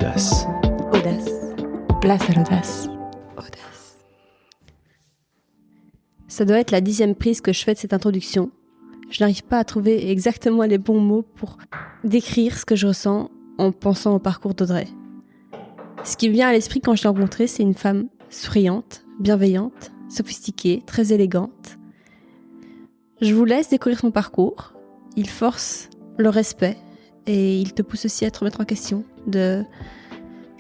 Audace. Audace. Place à l'audace. Audace. Ça doit être la 10e prise que je fais de cette introduction. Je n'arrive pas à trouver exactement les bons mots pour décrire ce que je ressens en pensant au parcours d'Audrey. Ce qui me vient à l'esprit quand je l'ai rencontrée, c'est une femme souriante, bienveillante, sophistiquée, très élégante. Je vous laisse découvrir son parcours. Il force le respect et il te pousse aussi à te remettre en question de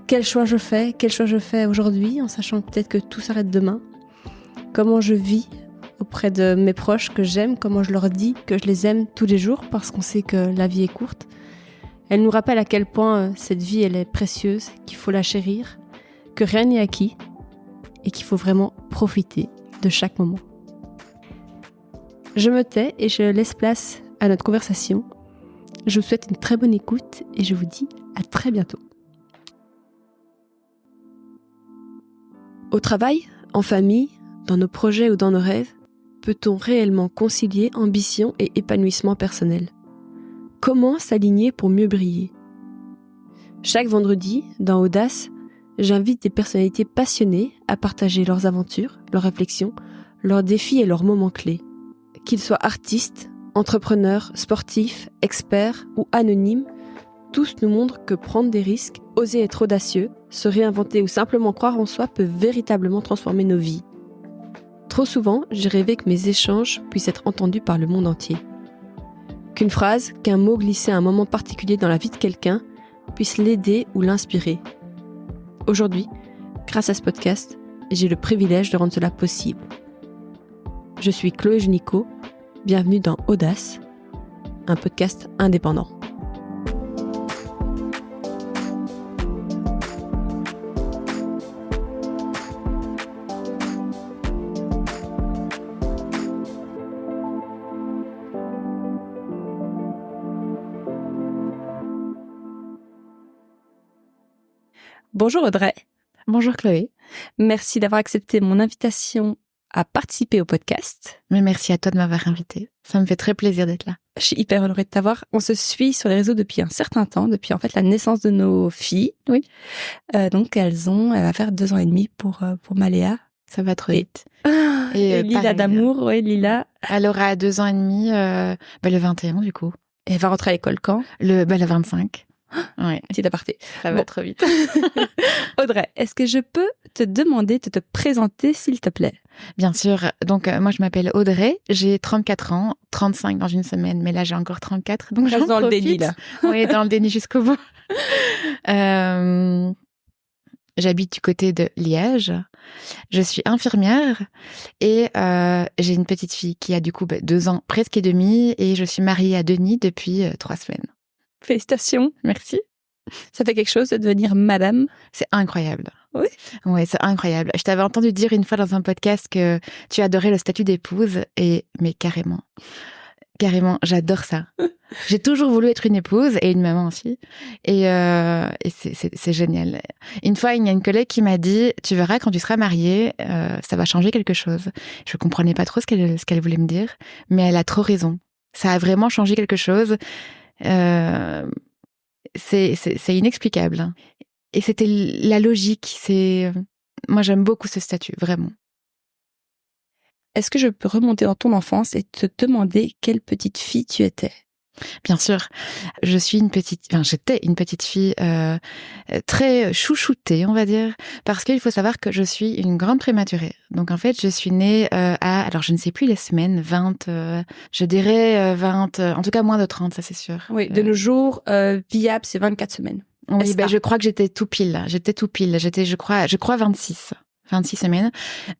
quel choix je fais aujourd'hui, en sachant peut-être que tout s'arrête demain. Comment je vis auprès de mes proches que j'aime, comment je leur dis que je les aime tous les jours parce qu'on sait que la vie est courte. Elle nous rappelle à quel point cette vie elle est précieuse, qu'il faut la chérir, que rien n'est acquis et qu'il faut vraiment profiter de chaque moment. Je me tais et je laisse place à notre conversation. Je vous souhaite une très bonne écoute et je vous dis à très bientôt. Au travail, en famille, dans nos projets ou dans nos rêves, peut-on réellement concilier ambition et épanouissement personnel ? Comment s'aligner pour mieux briller ? Chaque vendredi, dans Audace, j'invite des personnalités passionnées à partager leurs aventures, leurs réflexions, leurs défis et leurs moments clés. Qu'ils soient artistes, entrepreneurs, sportifs, experts ou anonymes, tous nous montrent que prendre des risques, oser être audacieux, se réinventer ou simplement croire en soi peut véritablement transformer nos vies. Trop souvent, j'ai rêvé que mes échanges puissent être entendus par le monde entier. Qu'une phrase, qu'un mot glissé à un moment particulier dans la vie de quelqu'un puisse l'aider ou l'inspirer. Aujourd'hui, grâce à ce podcast, j'ai le privilège de rendre cela possible. Je suis Chloé Junico, bienvenue dans Audace, un podcast indépendant. Bonjour Audrey. Bonjour Chloé. Merci d'avoir accepté mon invitation à participer au podcast. Mais merci à toi de m'avoir invitée. Ça me fait très plaisir d'être là. Je suis hyper honorée de t'avoir. On se suit sur les réseaux depuis un certain temps, depuis en fait la naissance de nos filles. Oui. Donc elle va faire 2 ans et demi pour Maléa. Ça va trop vite. Et Lila pareil, d'amour, ouais, Lila. Elle aura 2 ans et demi, le 21 du coup. Et elle va rentrer à l'école quand ? Le 25. Ouais. Petit aparté. Ça va trop vite. Audrey, est-ce que je peux te demander de te présenter, s'il te plaît ? Bien sûr. Donc, moi, je m'appelle Audrey. J'ai 34 ans, 35 dans une semaine, mais là, j'ai encore 34. Donc, j'en dans profite. le déni, là. Oui, dans le déni jusqu'au bout. J'habite du côté de Liège. Je suis infirmière et j'ai une petite fille qui a du coup 2 ans presque et demi et je suis mariée à Denis depuis 3 semaines. Félicitations. Merci. Ça fait quelque chose de devenir madame. C'est incroyable. Oui. Ouais, c'est incroyable. Je t'avais entendu dire une fois dans un podcast que tu adorais le statut d'épouse mais carrément, j'adore ça. J'ai toujours voulu être une épouse et une maman aussi. Et c'est génial. Une fois, il y a une collègue qui m'a dit, tu verras quand tu seras mariée, ça va changer quelque chose. Je comprenais pas trop ce qu'elle voulait me dire, mais elle a trop raison. Ça a vraiment changé quelque chose. C'est inexplicable. Et c'était la logique. Moi, j'aime beaucoup ce statut, vraiment. Est-ce que je peux remonter dans ton enfance et te demander quelle petite fille tu étais ? Bien sûr. J'étais une petite fille très chouchoutée, on va dire, parce qu'il faut savoir que je suis une grande prématurée. Donc en fait, je suis née alors je ne sais plus les semaines, 20, je dirais 20, en tout cas moins de 30, ça c'est sûr. Oui, de nos jours, viable, c'est 24 semaines. Oui, je crois que j'étais tout pile. J'étais, je crois 26 semaines.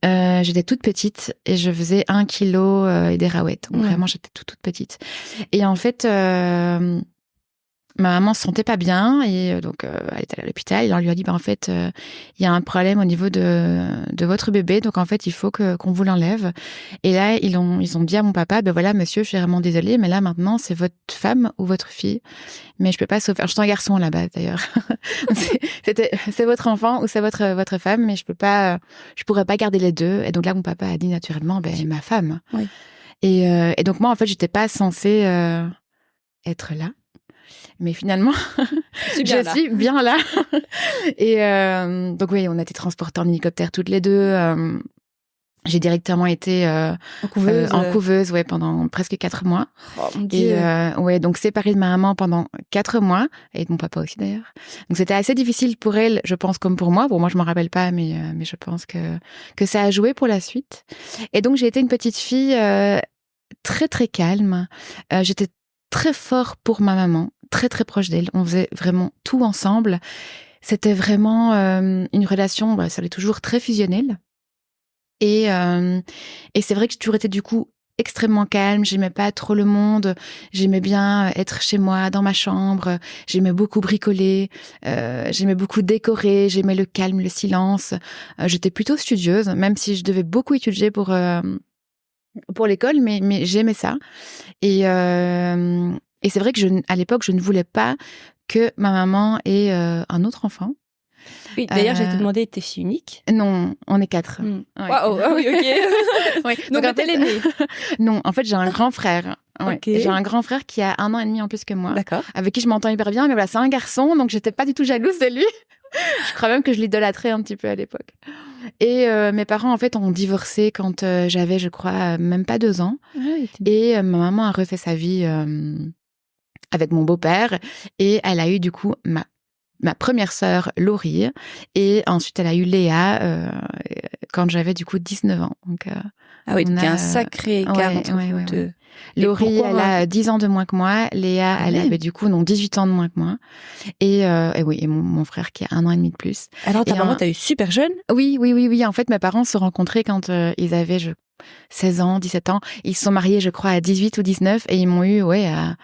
J'étais toute petite et je faisais 1 kilo et des raouettes. Donc vraiment, j'étais toute petite. Et en fait, ma maman se sentait pas bien et donc elle est allée à l'hôpital et on lui a dit en fait il y a un problème au niveau de votre bébé, donc en fait il faut qu'on vous l'enlève. Et là ils ont dit à mon papa voilà monsieur, je suis vraiment désolée mais là maintenant c'est votre femme ou votre fille, mais je peux pas sauver. J'étais un garçon là-bas d'ailleurs. c'est votre enfant ou c'est votre femme, mais je pourrais pas garder les deux. Et donc là mon papa a dit naturellement ma femme. Oui. Et donc moi en fait j'étais pas censée être là. Mais finalement, Je suis bien là. Et donc oui, on a été transportés en hélicoptère toutes les deux. J'ai directement été en couveuse pendant presque 4 mois. Oh mon Dieu. Et donc séparée de ma maman pendant 4 mois, et de mon papa aussi d'ailleurs. Donc c'était assez difficile pour elle, je pense, comme pour moi. Bon, moi je m'en rappelle pas, mais je pense que ça a joué pour la suite. Et donc j'ai été une petite fille très très calme. J'étais très fort pour ma maman, très très proche d'elle. On faisait vraiment tout ensemble. C'était vraiment une relation, ça l'est toujours, très fusionnelle. Et c'est vrai que j'ai toujours été du coup extrêmement calme. J'aimais pas trop le monde. J'aimais bien être chez moi, dans ma chambre. J'aimais beaucoup bricoler. J'aimais beaucoup décorer. J'aimais le calme, le silence. J'étais plutôt studieuse, même si je devais beaucoup étudier pour l'école, mais j'aimais ça. Et c'est vrai que à l'époque, je ne voulais pas que ma maman ait un autre enfant. Oui, d'ailleurs, j'allais te demander, t'es fille unique? Non, on est 4. Ouais. Waouh, oui, ok. Ouais. Donc t'es l'aînée? Non, en fait, j'ai un grand frère. Ouais. Okay. J'ai un grand frère qui a 1 an et demi en plus que moi. D'accord. Avec qui je m'entends hyper bien, mais voilà, c'est un garçon, donc j'étais pas du tout jalouse de lui. Je crois même que je l'idolâtrais un petit peu à l'époque. Et mes parents, en fait, ont divorcé quand j'avais, je crois, même pas 2 ans. Et ma maman a refait sa vie avec mon beau-père. Et elle a eu, du coup, ma première sœur, Laurie. Et ensuite, elle a eu Léa quand j'avais, du coup, 19 ans. Donc, ah oui, donc il y a un sacré écart entre vous deux. Laurie, elle a 10 ans de moins que moi. Léa, elle avait du coup 18 ans de moins que moi. Et mon frère qui a 1 an et demi de plus. Alors ta maman t'a eu super jeune? Oui. En fait, mes parents se sont rencontrés quand ils avaient 16 ans, 17 ans. Ils se sont mariés, je crois, à 18 ou 19 et ils m'ont eu à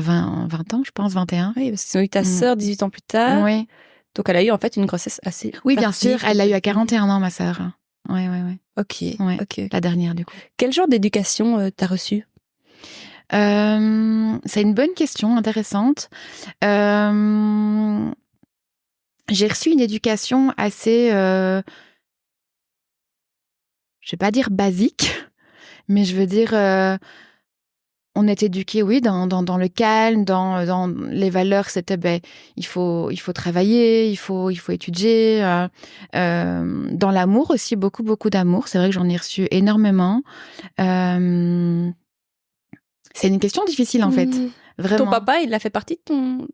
20 ans, je pense, 21. Oui, parce qu'ils ont eu ta sœur 18 ans plus tard. Oui. Donc elle a eu en fait une grossesse assez Oui, bien sûr. Elle l'a eu à 41 ans, ma sœur. Ouais. Ok. La dernière, du coup. Quel genre d'éducation t'as reçu? C'est une bonne question, intéressante. J'ai reçu une éducation assez, je vais pas dire basique, mais je veux dire, on est éduqué, oui, dans le calme, dans les valeurs. C'était, il faut travailler, il faut étudier. Dans l'amour aussi, beaucoup d'amour. C'est vrai que j'en ai reçu énormément. C'est une question difficile, en fait. Vraiment. Ton papa, il a fait partie de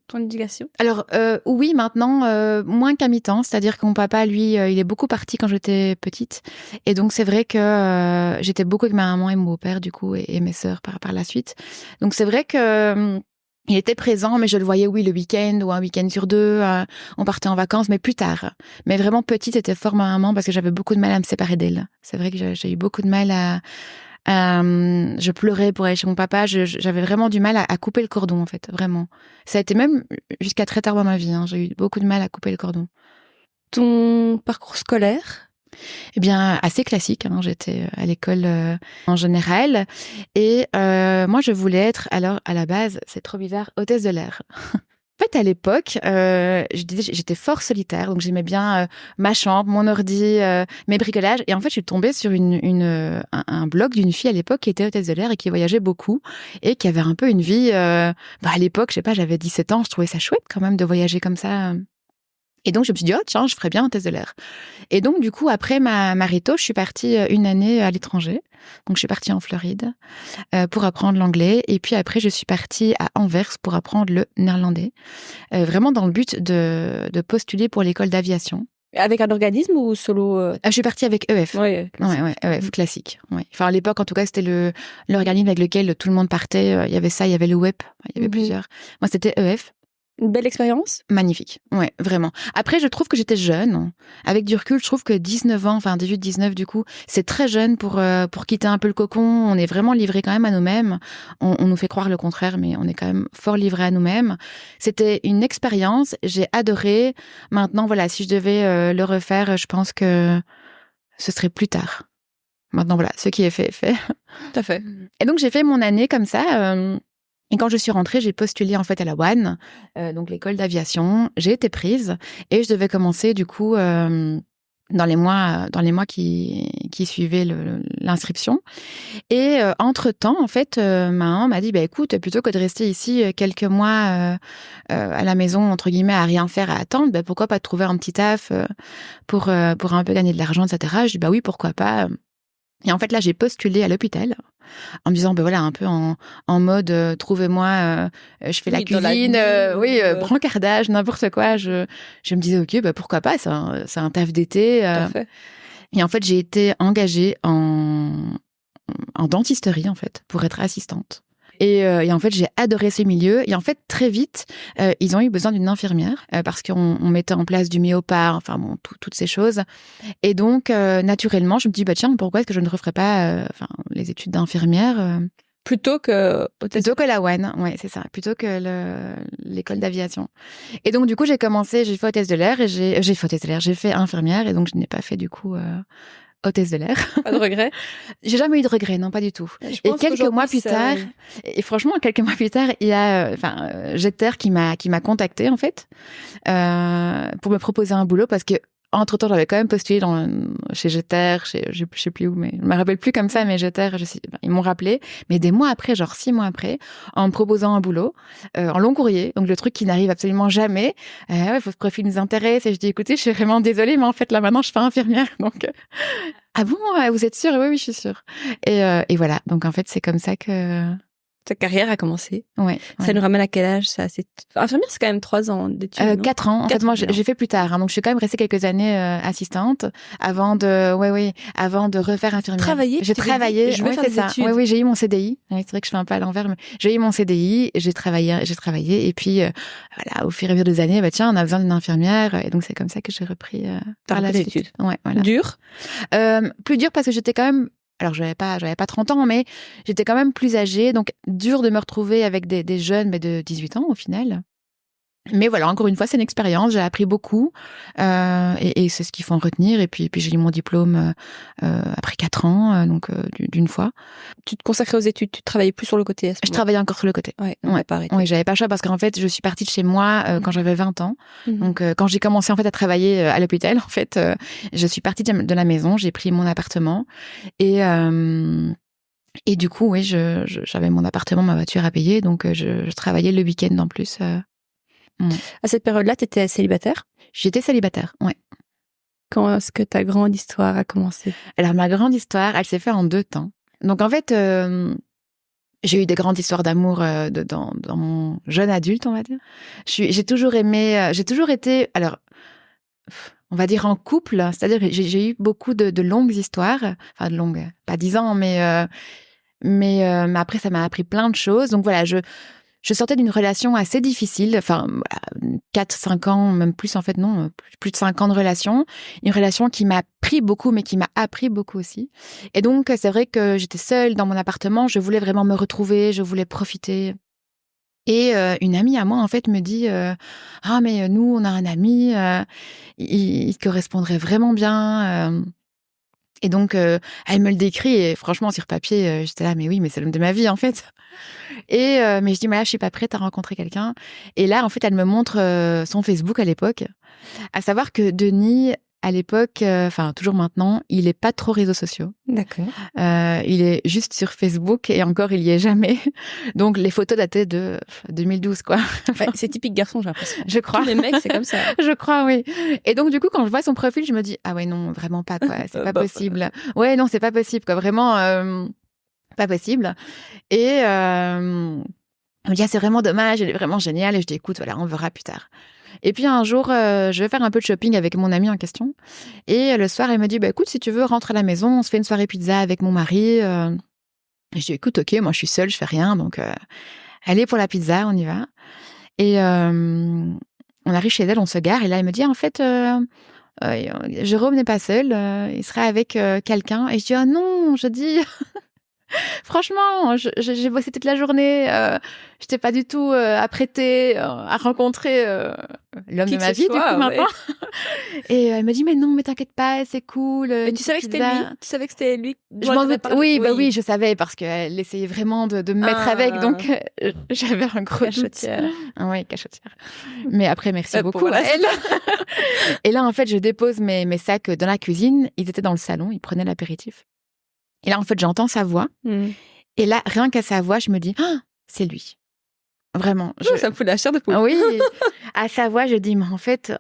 ton éducation? Alors, oui, maintenant, moins qu'à mi-temps. C'est-à-dire que mon papa, lui, il est beaucoup parti quand j'étais petite. Et donc, c'est vrai que j'étais beaucoup avec ma maman et mon beau-père, du coup, et mes sœurs par la suite. Donc, c'est vrai que il était présent, mais je le voyais, oui, le week-end ou un week-end sur 2. On partait en vacances, mais plus tard. Mais vraiment petite, c'était fort ma maman parce que j'avais beaucoup de mal à me séparer d'elle. C'est vrai que j'ai eu beaucoup de mal je pleurais pour aller chez mon papa. J'avais vraiment du mal à couper le cordon, en fait, vraiment. Ça a été même jusqu'à très tard dans ma vie. J'ai eu beaucoup de mal à couper le cordon. Ton parcours scolaire? Eh bien, assez classique. J'étais à l'école en général. Et moi, je voulais être, alors, à la base, c'est trop bizarre, hôtesse de l'air. En fait, à l'époque, j'étais fort solitaire, donc j'aimais bien ma chambre, mon ordi, mes bricolages. Et en fait, je suis tombée sur un blog d'une fille à l'époque qui était hôtesse de l'air et qui voyageait beaucoup et qui avait un peu une vie. À l'époque, je sais pas, j'avais 17 ans, je trouvais ça chouette quand même de voyager comme ça. Et donc, je me suis dit, oh tiens, je ferais bien hôtesse de l'air. Et donc, du coup, après ma réto, je suis partie 1 année à l'étranger. Donc, je suis partie en Floride pour apprendre l'anglais. Et puis après, je suis partie à Anvers pour apprendre le néerlandais. Vraiment dans le but de postuler pour l'école d'aviation. Avec un organisme ou solo? Je suis partie avec EF. Oui, classique. EF, classique. Ouais. Enfin, à l'époque, en tout cas, c'était l'organisme avec lequel tout le monde partait. Il y avait ça, il y avait le WEP, il y avait plusieurs. Moi, c'était EF. Une belle expérience? Magnifique, ouais, vraiment. Après, je trouve que j'étais jeune. Avec du recul, je trouve que 19 ans, enfin 18, 19 du coup, c'est très jeune pour quitter un peu le cocon. On est vraiment livré quand même à nous-mêmes. On nous fait croire le contraire, mais on est quand même fort livré à nous-mêmes. C'était une expérience, j'ai adoré. Maintenant, voilà, si je devais le refaire, je pense que ce serait plus tard. Maintenant, voilà, ce qui est fait est fait. Tout à fait. Et donc, j'ai fait mon année comme ça. Et quand je suis rentrée, j'ai postulé en fait à la WAN, donc l'école d'aviation. J'ai été prise et je devais commencer du coup dans les mois qui suivaient l'inscription. Et entre-temps, en fait, ma maman m'a dit, écoute, plutôt que de rester ici quelques mois à la maison, entre guillemets, à rien faire, à attendre, pourquoi pas trouver un petit taf pour un peu gagner de l'argent, etc. Je dis, oui, pourquoi pas. Et en fait, là, j'ai postulé à l'hôpital en me disant, voilà, un peu en mode, trouvez-moi, je fais la cuisine, brancardage, n'importe quoi. Je me disais, ok, pourquoi pas, c'est un taf d'été. Et en fait, j'ai été engagée en dentisterie, en fait, pour être assistante. Et en fait, j'ai adoré ces milieux. Et en fait, très vite, ils ont eu besoin d'une infirmière parce qu'on mettait en place du myopare, enfin bon, toutes ces choses. Et donc, naturellement, je me dis, tiens, pourquoi est-ce que je ne referais pas les études d'infirmière Plutôt que la WAN, ouais, c'est ça. Plutôt que l'école d'aviation. Et donc, du coup, j'ai fait hôtesse de l'air et j'ai fait infirmière et donc je n'ai pas fait du coup hôtesse de l'air. Pas de regret? J'ai jamais eu de regret, non, pas du tout. Et quelques mois plus tard, il y a Jeter qui m'a contactée en fait pour me proposer un boulot parce que entre-temps, j'avais quand même postulé chez Jeter, je sais plus où, mais je me rappelle plus comme ça, mais Jeter, ils m'ont rappelé, mais des mois après, genre 6 mois après, en me proposant un boulot, en long courrier, donc le truc qui n'arrive absolument jamais. Votre profil nous intéresse, et je dis, écoutez, je suis vraiment désolée, mais en fait, là, maintenant, je fais infirmière, donc... Ah bon, vous êtes sûre? Oui, je suis sûre. Et voilà, donc en fait, c'est comme ça que... Ta carrière a commencé. Ouais. Ça nous ramène à quel âge, ça? Infirmière, c'est quand même 3 ans d'études. 4 ans. En fait, moi, j'ai fait plus tard. Donc, je suis quand même restée quelques années assistante avant de refaire infirmière. J'ai travaillé. Je vais faire des études. Oui, j'ai eu mon CDI. C'est vrai que je fais un peu à l'envers, mais j'ai eu mon CDI. J'ai travaillé. Et puis, voilà, au fur et à mesure des années, tiens, on a besoin d'une infirmière. Et donc, c'est comme ça que j'ai repris par la suite. Études. Ouais, voilà. Dur? Plus dur parce que j'étais quand même... Alors, j'avais pas 30 ans, mais j'étais quand même plus âgée. Donc, dur de me retrouver avec des jeunes, mais de 18 ans au final. Mais voilà, encore une fois, c'est une expérience. J'ai appris beaucoup. Et c'est ce qu'il faut en retenir. Et puis j'ai eu mon diplôme après 4 ans, d'une fois. Tu te consacrais aux études, tu travaillais plus sur le côté? Je travaillais encore sur le côté. Ouais, j'avais pas le choix parce qu'en fait, je suis partie de chez moi quand j'avais 20 ans. Donc, quand j'ai commencé en fait à travailler à l'hôpital, en fait, je suis partie de la maison, j'ai pris mon appartement et du coup, oui, j'avais mon appartement, ma voiture à payer, donc je travaillais le week-end en plus. À cette période-là, tu étais célibataire? J'étais célibataire, ouais. Quand est-ce que ta grande histoire a commencé? Alors, ma grande histoire, elle s'est faite en 2 temps. Donc, en fait, j'ai eu des grandes histoires d'amour dans mon jeune adulte, on va dire. J'ai toujours été, alors, on va dire en couple, c'est-à-dire que j'ai eu beaucoup de longues histoires, enfin de longues, pas 10 ans, mais après, ça m'a appris plein de choses. Donc voilà, je sortais d'une relation assez difficile, 4-5 ans, même plus en fait, non, plus de 5 ans de relation. Une relation qui m'a pris beaucoup, mais qui m'a appris beaucoup aussi. Et donc, c'est vrai que j'étais seule dans mon appartement, je voulais vraiment me retrouver, je voulais profiter. Et une amie à moi, en fait, me dit « Ah, mais nous, on a un ami, il correspondrait vraiment bien. » Et donc, elle me le décrit et franchement, sur papier, j'étais là, mais oui, mais c'est l'homme de ma vie, en fait. Et mais je dis, mais là, je suis pas prête à rencontrer quelqu'un. Et là, en fait, elle me montre son Facebook à l'époque. À savoir que Denis, à l'époque, toujours maintenant, il est pas trop réseaux sociaux. D'accord. Il est juste sur Facebook et encore, il y est jamais. Donc, les photos dataient de 2012, quoi. C'est typique garçon, j'ai l'impression. Je crois. Tous les mecs, c'est comme ça. Je crois, oui. Et donc, du coup, quand je vois son profil, je me dis, ah ouais, non, vraiment pas, quoi. C'est pas possible. Ouais, non, c'est pas possible, quoi. Vraiment, pas possible. Et elle me dit, ah, c'est vraiment dommage, elle est vraiment géniale. Et je dis, écoute, voilà, on verra plus tard. Et puis un jour, je vais faire un peu de shopping avec mon amie en question. Et le soir, elle me dit, écoute, si tu veux, rentre à la maison, on se fait une soirée pizza avec mon mari. Et je dis, écoute, ok, moi je suis seule, je fais rien. Donc, allez pour la pizza, on y va. Et on arrive chez elle, on se gare. Et là, elle me dit, en fait, Jérôme n'est pas seul, il sera avec quelqu'un. Et je dis, oh non, je dis... Franchement, j'ai bossé toute la journée. J'étais pas du tout apprêtée à rencontrer l'homme Qui de que ma ce vie, du soit, coup, maintenant. Et elle me dit, mais non, mais t'inquiète pas, c'est cool. Mais une tu savais que c'était pizza. lui? Tu savais que c'était lui dont Je elle m'en t'avait doute. parlé? Oui, bah oui, je savais parce qu'elle essayait vraiment de me mettre avec, donc j'avais un gros doute. Cachotière. Ah ouais, cachotière. Mais après, merci beaucoup voilà, à elle. Et là, en fait, je dépose mes sacs dans la cuisine. Ils étaient dans le salon, ils prenaient l'apéritif. Et là, en fait, j'entends sa voix. Et là, rien qu'à sa voix, je me dis, ah, c'est lui. Vraiment. Ça me fout la chair de poule. Oui, à sa voix, je dis, mais en fait,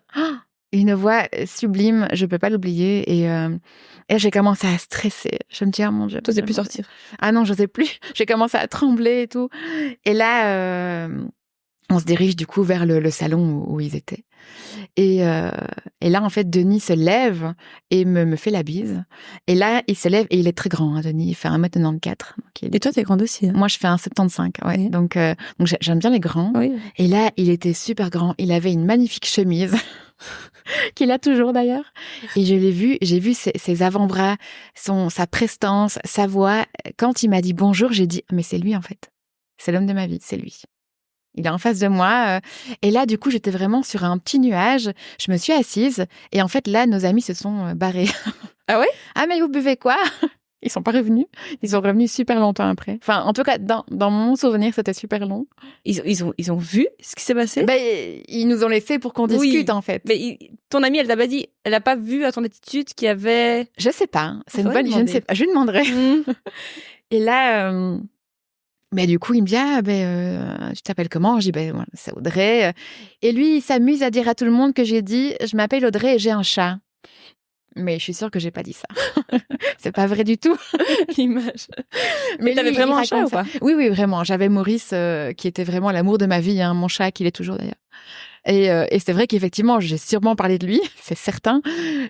une voix sublime, je peux pas l'oublier. Et j'ai commencé à stresser. Je me dis, oh mon Dieu. T'osais plus sortir. Ah non, j'osais plus. J'ai commencé à trembler et tout. Et là, on se dirige du coup vers le salon où ils étaient. Et là, en fait, Denis se lève et me fait la bise. Et là, il se lève et il est très grand, hein, Denis. Il fait 1m94. Et toi, t'es grande aussi. Hein. Moi, je fais 1m75. Ouais. Oui. Donc j'aime bien les grands. Oui. Et là, il était super grand. Il avait une magnifique chemise. Qu'il a toujours d'ailleurs. Et j'ai vu ses avant-bras, sa prestance, sa voix. Quand il m'a dit bonjour, j'ai dit, mais c'est lui en fait. C'est l'homme de ma vie, c'est lui. Il est en face de moi. Et là, du coup, j'étais vraiment sur un petit nuage. Je me suis assise. Et en fait, là, nos amis se sont barrés. Ah ouais? Ah, mais vous buvez quoi? Ils sont pas revenus. Ils sont revenus super longtemps après. Enfin, en tout cas, dans mon souvenir, c'était super long. Ils ont vu ce qui s'est passé? Ben, ils nous ont laissés pour qu'on discute, en fait. Mais ton amie, elle t'a pas dit, elle a pas vu à ton attitude qu'il y avait... Je sais pas. C'est une bonne... Je ne sais pas. Je lui demanderai. Et là... Mais du coup, il me dit, tu t'appelles comment? Je dis, moi, c'est Audrey. Et lui, il s'amuse à dire à tout le monde que j'ai dit, je m'appelle Audrey et j'ai un chat. Mais je suis sûre que j'ai pas dit ça. C'est pas vrai du tout. L'image. Mais t'avais vraiment un chat ou pas? Oui, oui, vraiment. J'avais Maurice, qui était vraiment l'amour de ma vie, hein, mon chat, qu'il est toujours d'ailleurs. Et c'est vrai qu'effectivement, j'ai sûrement parlé de lui, c'est certain.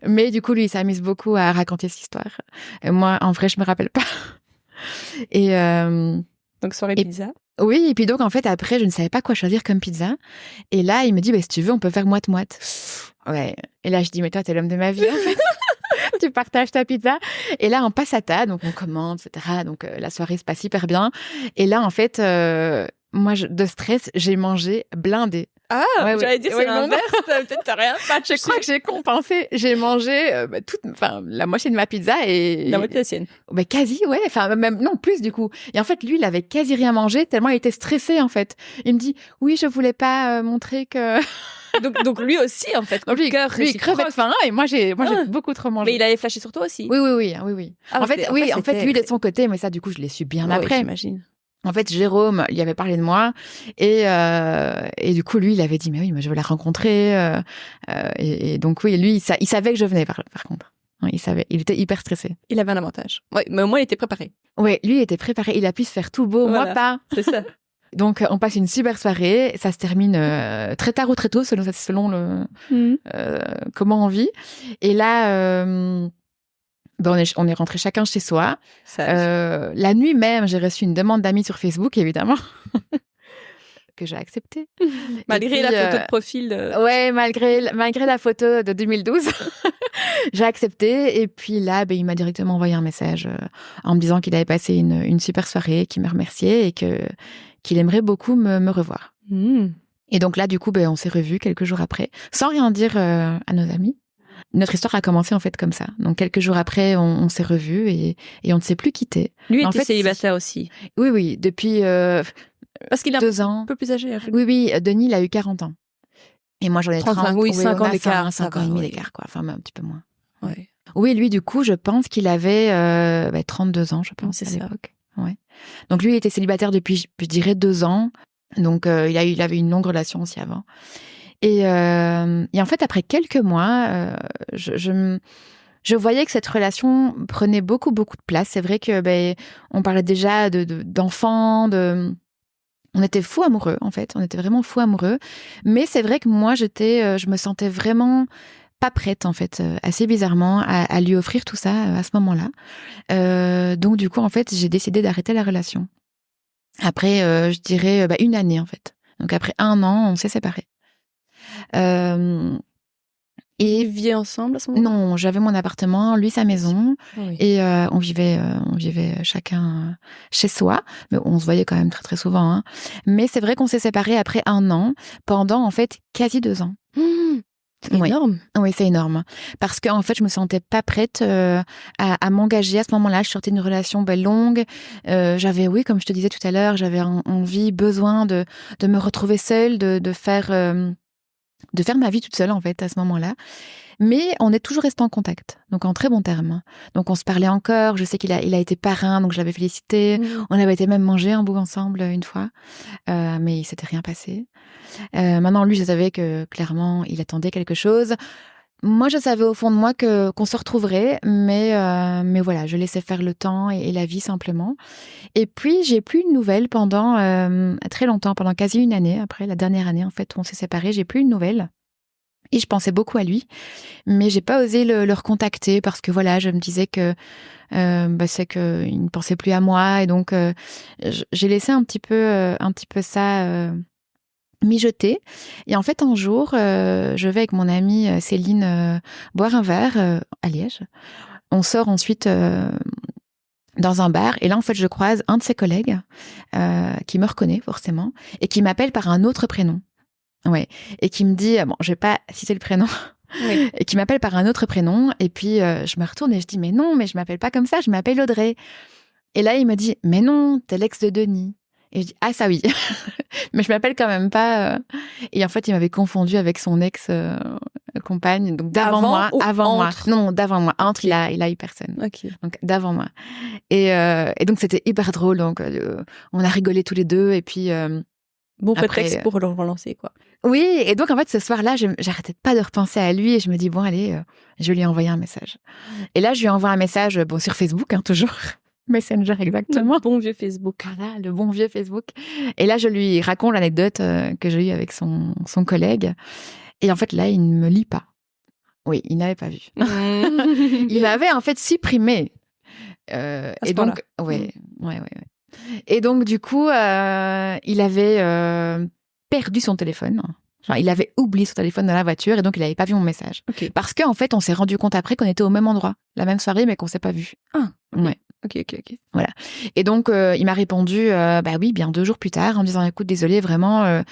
Mais du coup, lui, il s'amuse beaucoup à raconter cette histoire. Et moi, en vrai, je me rappelle pas. Et... Donc, soirée pizza. Oui, et puis donc, en fait, après, je ne savais pas quoi choisir comme pizza. Et là, il me dit, si tu veux, on peut faire moite-moite. Ouais. Et là, je dis, mais toi, t'es l'homme de ma vie, en fait. Tu partages ta pizza. Et là, on passe à table, donc on commande, etc. Donc, la soirée se passe hyper bien. Et là, en fait, moi, de stress, j'ai mangé blindé. Ah, ouais, j'allais dire, c'est l'inverse. Peut-être t'as rien Je crois que j'ai compensé. J'ai mangé la moitié de ma pizza et... La moitié de la sienne. Quasi, ouais. Enfin, même, non, plus, du coup. Et en fait, lui, il avait quasi rien mangé, tellement il était stressé, en fait. Il me dit, oui, je voulais pas montrer que... donc lui aussi, en fait. Donc lui, il crevait de faim et moi, j'ai beaucoup trop mangé. Mais il avait flashé sur toi aussi. Oui. Ah, en fait, lui, de son côté, mais ça, du coup, je l'ai su bien après. J'imagine. En fait, Jérôme lui avait parlé de moi et du coup, lui, il avait dit, mais oui, moi, je veux la rencontrer. Et donc, oui, lui, il savait que je venais, par contre. Oui, il savait. Il était hyper stressé. Il avait un avantage. Oui, mais au moins, il était préparé. Oui, lui, il était préparé. Il a pu se faire tout beau, moi pas. C'est ça. Donc, on passe une super soirée. Ça se termine très tard ou très tôt, selon comment on vit. Et là... on est rentrés chacun chez soi. La nuit même, j'ai reçu une demande d'amis sur Facebook, évidemment, que j'ai acceptée. Malgré la photo de profil. Ouais, malgré la photo de 2012, j'ai accepté. Et puis là, il m'a directement envoyé un message en me disant qu'il avait passé une super soirée, qu'il me remerciait et qu'il aimerait beaucoup me revoir. Et donc là, du coup, on s'est revus quelques jours après, sans rien dire à nos amis. Notre histoire a commencé en fait comme ça. Donc quelques jours après, on s'est revus et on ne s'est plus quittés. Lui était célibataire aussi. Oui, depuis parce qu'il a 2 ans. Un peu plus âgé. Oui, Denis, il a eu 40 ans. Et moi, j'en ai 30. Oui, 5 ans d'écart. 5 ans et demi d'écart, quoi. Enfin, un petit peu moins. Ouais. Oui, lui, du coup, je pense qu'il avait 32 ans, je pense, à l'époque. Ouais. Donc lui, il était célibataire depuis, je dirais, 2 ans. Donc il avait une longue relation aussi avant. Et en fait, après quelques mois, je voyais que cette relation prenait beaucoup de place. C'est vrai que on parlait déjà d'enfants, on était fous amoureux en fait. On était vraiment fous amoureux. Mais c'est vrai que moi, je me sentais vraiment pas prête en fait, assez bizarrement, à lui offrir tout ça à ce moment-là. Donc du coup, en fait, j'ai décidé d'arrêter la relation. Après, je dirais 1 année en fait. Donc après 1 an, on s'est séparés. Et vous viviez ensemble à ce moment-là? Non, j'avais mon appartement, lui sa maison, Oui. et on vivait chacun chez soi, mais on se voyait quand même très très souvent. Hein. Mais c'est vrai qu'on s'est séparés après 1 an, pendant en fait quasi 2 ans. C'est énorme. Oui, c'est énorme. Parce que en fait, je me sentais pas prête à m'engager à ce moment-là. Je sortais d'une relation longue. J'avais, oui, comme je te disais tout à l'heure, j'avais envie, besoin de me retrouver seule, de faire ma vie toute seule en fait à ce moment-là. Mais on est toujours resté en contact, donc en très bons termes. Donc on se parlait encore. Je sais qu'il a été parrain, donc je l'avais félicité. On avait été même manger un bout ensemble une fois, mais il s'était rien passé. Maintenant, lui, je savais que clairement, il attendait quelque chose. Moi, je savais au fond de moi qu'on se retrouverait, mais voilà, je laissais faire le temps et la vie simplement. Et puis, j'ai plus de nouvelles pendant très longtemps, pendant quasi 1 année. Après la dernière année, en fait, où on s'est séparés, j'ai plus de nouvelles. Et je pensais beaucoup à lui, mais j'ai pas osé le recontacter parce que voilà, je me disais que c'est que il ne pensait plus à moi, et donc j'ai laissé un petit peu ça mijoter. Et en fait, un jour, je vais avec mon amie Céline boire un verre à Liège. On sort ensuite dans un bar, et là, en fait, je croise un de ses collègues qui me reconnaît forcément et qui m'appelle par un autre prénom. Ouais, et qui me dit, bon, je vais pas citer le prénom, Oui. et qui m'appelle par un autre prénom, et puis je me retourne et je dis, mais non, mais je m'appelle pas comme ça, je m'appelle Audrey. Et là, il me dit, mais non, t'es l'ex de Denis. Et je dis, ah ça oui, mais je m'appelle quand même pas. Et en fait, il m'avait confondu avec son ex-compagne, donc d'avant moi, avant moi. Non, d'avant moi. Entre, il a eu personne. Ok. Donc d'avant moi. Et donc c'était hyper drôle. Donc on a rigolé tous les deux, et puis. Bon Après, prétexte pour le relancer, quoi. Oui, et donc en fait, ce soir-là, j'arrêtais pas de repenser à lui, et je me dis, bon, allez, je vais lui envoyer un message. Et là, je lui envoie un message, bon, sur Facebook, hein, toujours. Messenger, exactement. Le bon vieux Facebook. Voilà, le bon vieux Facebook. Et là, je lui raconte l'anecdote que j'ai eue avec son collègue. Et en fait, là, il ne me lit pas. Oui, il n'avait pas vu. Il m'avait en fait supprimé. Et donc, ouais. Et donc, du coup, il avait perdu son téléphone. Enfin, il avait oublié son téléphone dans la voiture, et donc il n'avait pas vu mon message. Okay. Parce qu'en fait, on s'est rendu compte après qu'on était au même endroit, la même soirée, mais qu'on s'est pas vu. Ah, ouais. Ok. Voilà. Et donc, il m'a répondu, bah oui, bien 2 jours plus tard, en me disant, écoute, désolé, vraiment,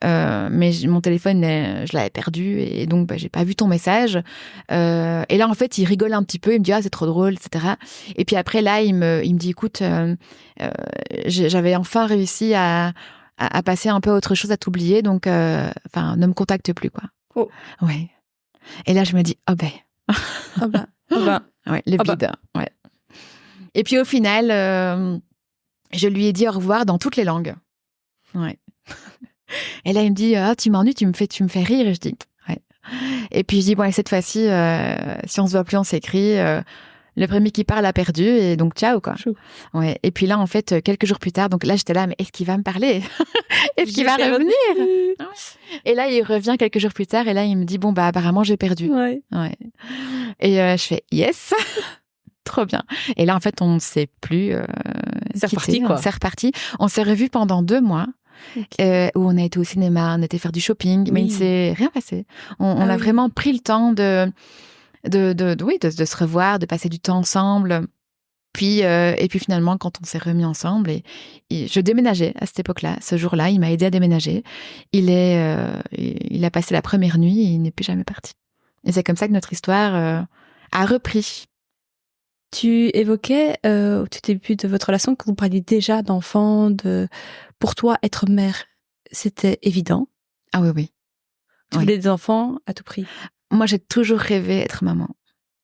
mais mon téléphone, je l'avais perdu, et donc, j'ai pas vu ton message. Et là, en fait, il rigole un petit peu, il me dit, ah, c'est trop drôle, etc. Et puis après, là, il me dit, écoute, j'avais enfin réussi à passer un peu à autre chose, à t'oublier, donc, ne me contacte plus, quoi. Oh. Ouais. Et là, je me dis, oh ben. Ouais, le bide, ouais. Et puis au final, je lui ai dit au revoir dans toutes les langues. Ouais. Et là, il me dit, ah, tu m'ennuies, tu me fais rire. Et je dis, ouais. Et puis je dis, bon, cette fois-ci, si on se voit plus, on s'écrit. Le premier qui parle a perdu, et donc ciao, quoi. Chou. Ouais. Et puis là, en fait, quelques jours plus tard, donc là, j'étais là, mais est-ce qu'il va me parler? Est-ce qu'il va revenir? Et là, il revient quelques jours plus tard, et là, il me dit, bon, bah, apparemment, j'ai perdu. Ouais. Et je fais, yes! Trop bien. Et là, en fait, on ne sait plus. C'est reparti, quoi. C'est reparti. On s'est revus pendant 2 mois. Okay. Où on a été au cinéma, on a été faire du shopping, mais il ne s'est rien passé. On a vraiment pris le temps de se revoir, de passer du temps ensemble. Puis, et puis finalement, quand on s'est remis ensemble, et je déménageais à cette époque-là, ce jour-là, il m'a aidé à déménager. Il a passé la première nuit, et il n'est plus jamais parti. Et c'est comme ça que notre histoire a repris. Tu évoquais au tout début de votre relation que vous parliez déjà d'enfants, pour toi, être mère, c'était évident. Ah oui. Tu voulais des enfants à tout prix. Moi, j'ai toujours rêvé être maman.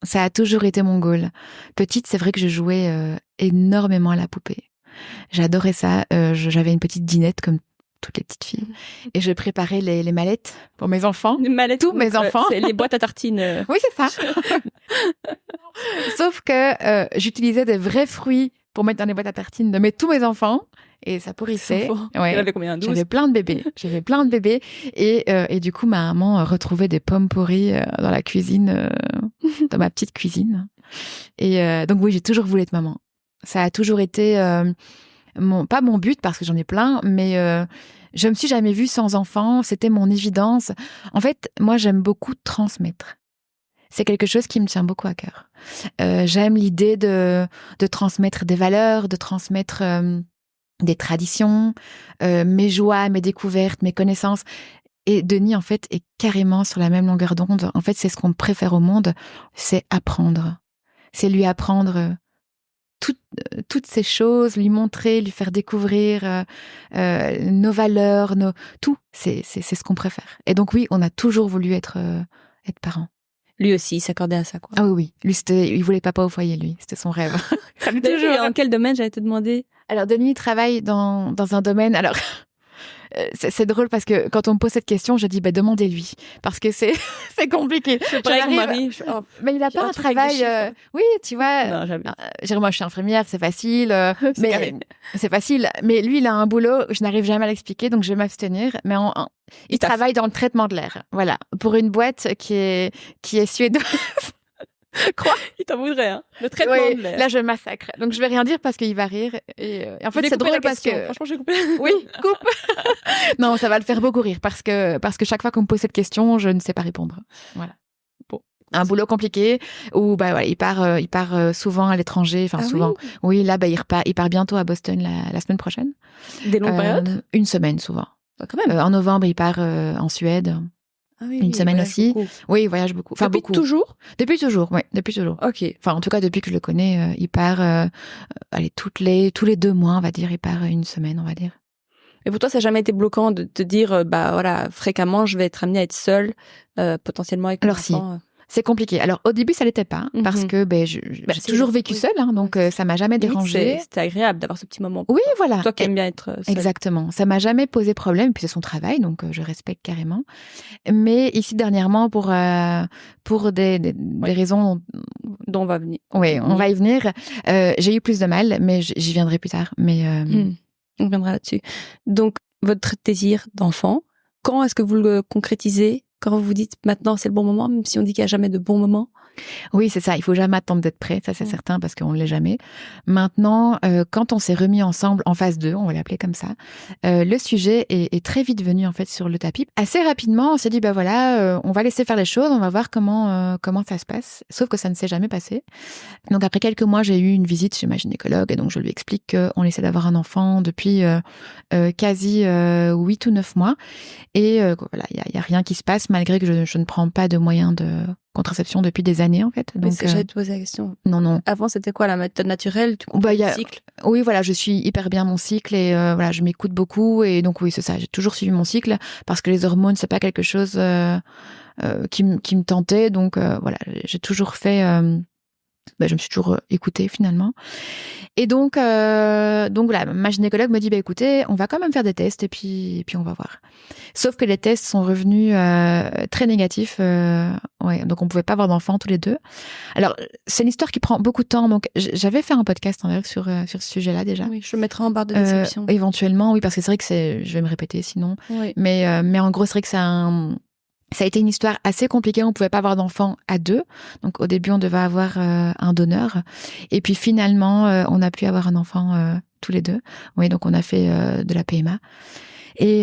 Ça a toujours été mon goal. Petite, c'est vrai que je jouais énormément à la poupée. J'adorais ça. J'avais une petite dinette comme toutes les petites filles. Et je préparais les mallettes pour mes enfants. Les mallettes, tous mes enfants. C'est les boîtes à tartines. Oui, c'est ça. Sauf que j'utilisais des vrais fruits pour mettre dans les boîtes à tartines de tous mes enfants. Et ça pourrissait. Ouais. Il y en avait combien? 12? J'avais plein de bébés. Et du coup, ma maman retrouvait des pommes pourries dans la cuisine, dans ma petite cuisine. Et donc oui, j'ai toujours voulu être maman. Ça a toujours été pas mon but, parce que j'en ai plein, mais je me suis jamais vue sans enfant. C'était mon évidence. En fait, moi, j'aime beaucoup transmettre. c'est quelque chose qui me tient beaucoup à cœur. J'aime l'idée de transmettre des valeurs, de transmettre des traditions, mes joies, mes découvertes, mes connaissances. Et Denis, en fait, est carrément sur la même longueur d'onde. En fait, c'est ce qu'on préfère au monde, c'est apprendre. C'est lui apprendre toutes ces choses, lui montrer, lui faire découvrir nos valeurs, tout. C'est ce qu'on préfère. Et donc oui, on a toujours voulu être parents. Lui aussi, il s'accordait à ça, quoi. Ah oui. Lui, il voulait papa au foyer, lui. C'était son rêve. Toujours. En quel domaine, j'allais te demander? Alors, Denis travaille dans un domaine... Alors, c'est drôle parce que quand on me pose cette question, je dis demandez-lui parce que c'est compliqué. Mais il n'a pas un travail. Oui, tu vois. Non, jamais. Moi, je suis infirmière, c'est facile. C'est facile. Mais lui, il a un boulot, je n'arrive jamais à l'expliquer, donc je vais m'abstenir. Mais il travaille dans le traitement de l'air. Voilà, pour une boîte qui est suédoise. Quoi? Il t'en voudrait, hein. Le traitement de l'air. Là, je massacre. Donc, je vais rien dire parce qu'il va rire. Et en fait, c'est drôle parce que... Franchement, j'ai coupé. Oui, coupe. Non, ça va le faire beaucoup rire parce que chaque fois qu'on me pose cette question, je ne sais pas répondre. Voilà. Bon. Un boulot compliqué où, il part souvent à l'étranger. Enfin, souvent. Oui, là, il part bientôt à Boston la semaine prochaine. Des longues périodes? Une semaine, souvent. Quand même. En novembre, il part en Suède. Une semaine aussi. Beaucoup. Oui, il voyage beaucoup. Enfin, depuis toujours? Depuis toujours, oui, depuis toujours. Ok. Enfin, en tout cas, depuis que je le connais, il part, tous les 2 mois, on va dire, il part une semaine, on va dire. Et pour toi, ça n'a jamais été bloquant de te dire, fréquemment, je vais être amenée à être seule, potentiellement avec mon enfant. C'est compliqué. Alors, au début, ça l'était pas, parce que j'ai toujours vécu seule, hein, donc ça m'a jamais dérangée. C'était agréable d'avoir ce petit moment. Oui, voilà. Toi qui aimes bien être seule. Exactement. Ça m'a jamais posé problème, puis c'est son travail, donc je respecte carrément. Mais ici, dernièrement, pour des raisons dont on va venir. Oui, on va y venir. J'ai eu plus de mal, mais j'y viendrai plus tard. Mais on viendra là-dessus. Donc, votre désir d'enfant, quand est-ce que vous le concrétisez? Quand vous vous dites maintenant c'est le bon moment, même si on dit qu'il n'y a jamais de bon moment? Oui, c'est ça. Il faut jamais attendre d'être prêt, ça c'est certain, parce qu'on ne l'est jamais. Maintenant, quand on s'est remis ensemble en phase 2, on va l'appeler comme ça, le sujet est très vite venu en fait sur le tapis. Assez rapidement, on s'est dit on va laisser faire les choses, on va voir comment ça se passe. Sauf que ça ne s'est jamais passé. Donc après quelques mois, j'ai eu une visite chez ma gynécologue et donc je lui explique qu'on essaie d'avoir un enfant depuis quasi 8 ou 9 mois et voilà, il y a rien qui se passe malgré que je ne prends pas de moyens de contraception depuis des années en fait. Donc j'allais te poser la question. Non. Avant c'était quoi la méthode naturelle? Tu comprends le cycle? Oui, voilà, je suis hyper bien mon cycle et voilà, je m'écoute beaucoup et donc oui, c'est ça, j'ai toujours suivi mon cycle parce que les hormones c'est pas quelque chose qui me tentait, donc voilà, j'ai toujours fait je me suis toujours écoutée finalement. Et donc voilà, ma gynécologue me dit écoutez, on va quand même faire des tests et puis on va voir. Sauf que les tests sont revenus très négatifs. Donc on pouvait pas avoir d'enfants tous les deux. Alors c'est une histoire qui prend beaucoup de temps. Donc j'avais fait un podcast en direct sur ce sujet-là déjà. Oui, je le mettrai en barre de description. Éventuellement, oui, parce que c'est vrai que je vais me répéter sinon. Oui. Mais en gros c'est vrai que ça a été une histoire assez compliquée. On pouvait pas avoir d'enfants à 2. Donc, au début, on devait avoir un donneur. Et puis, finalement, on a pu avoir un enfant tous les 2. Oui, donc on a fait de la PMA. Et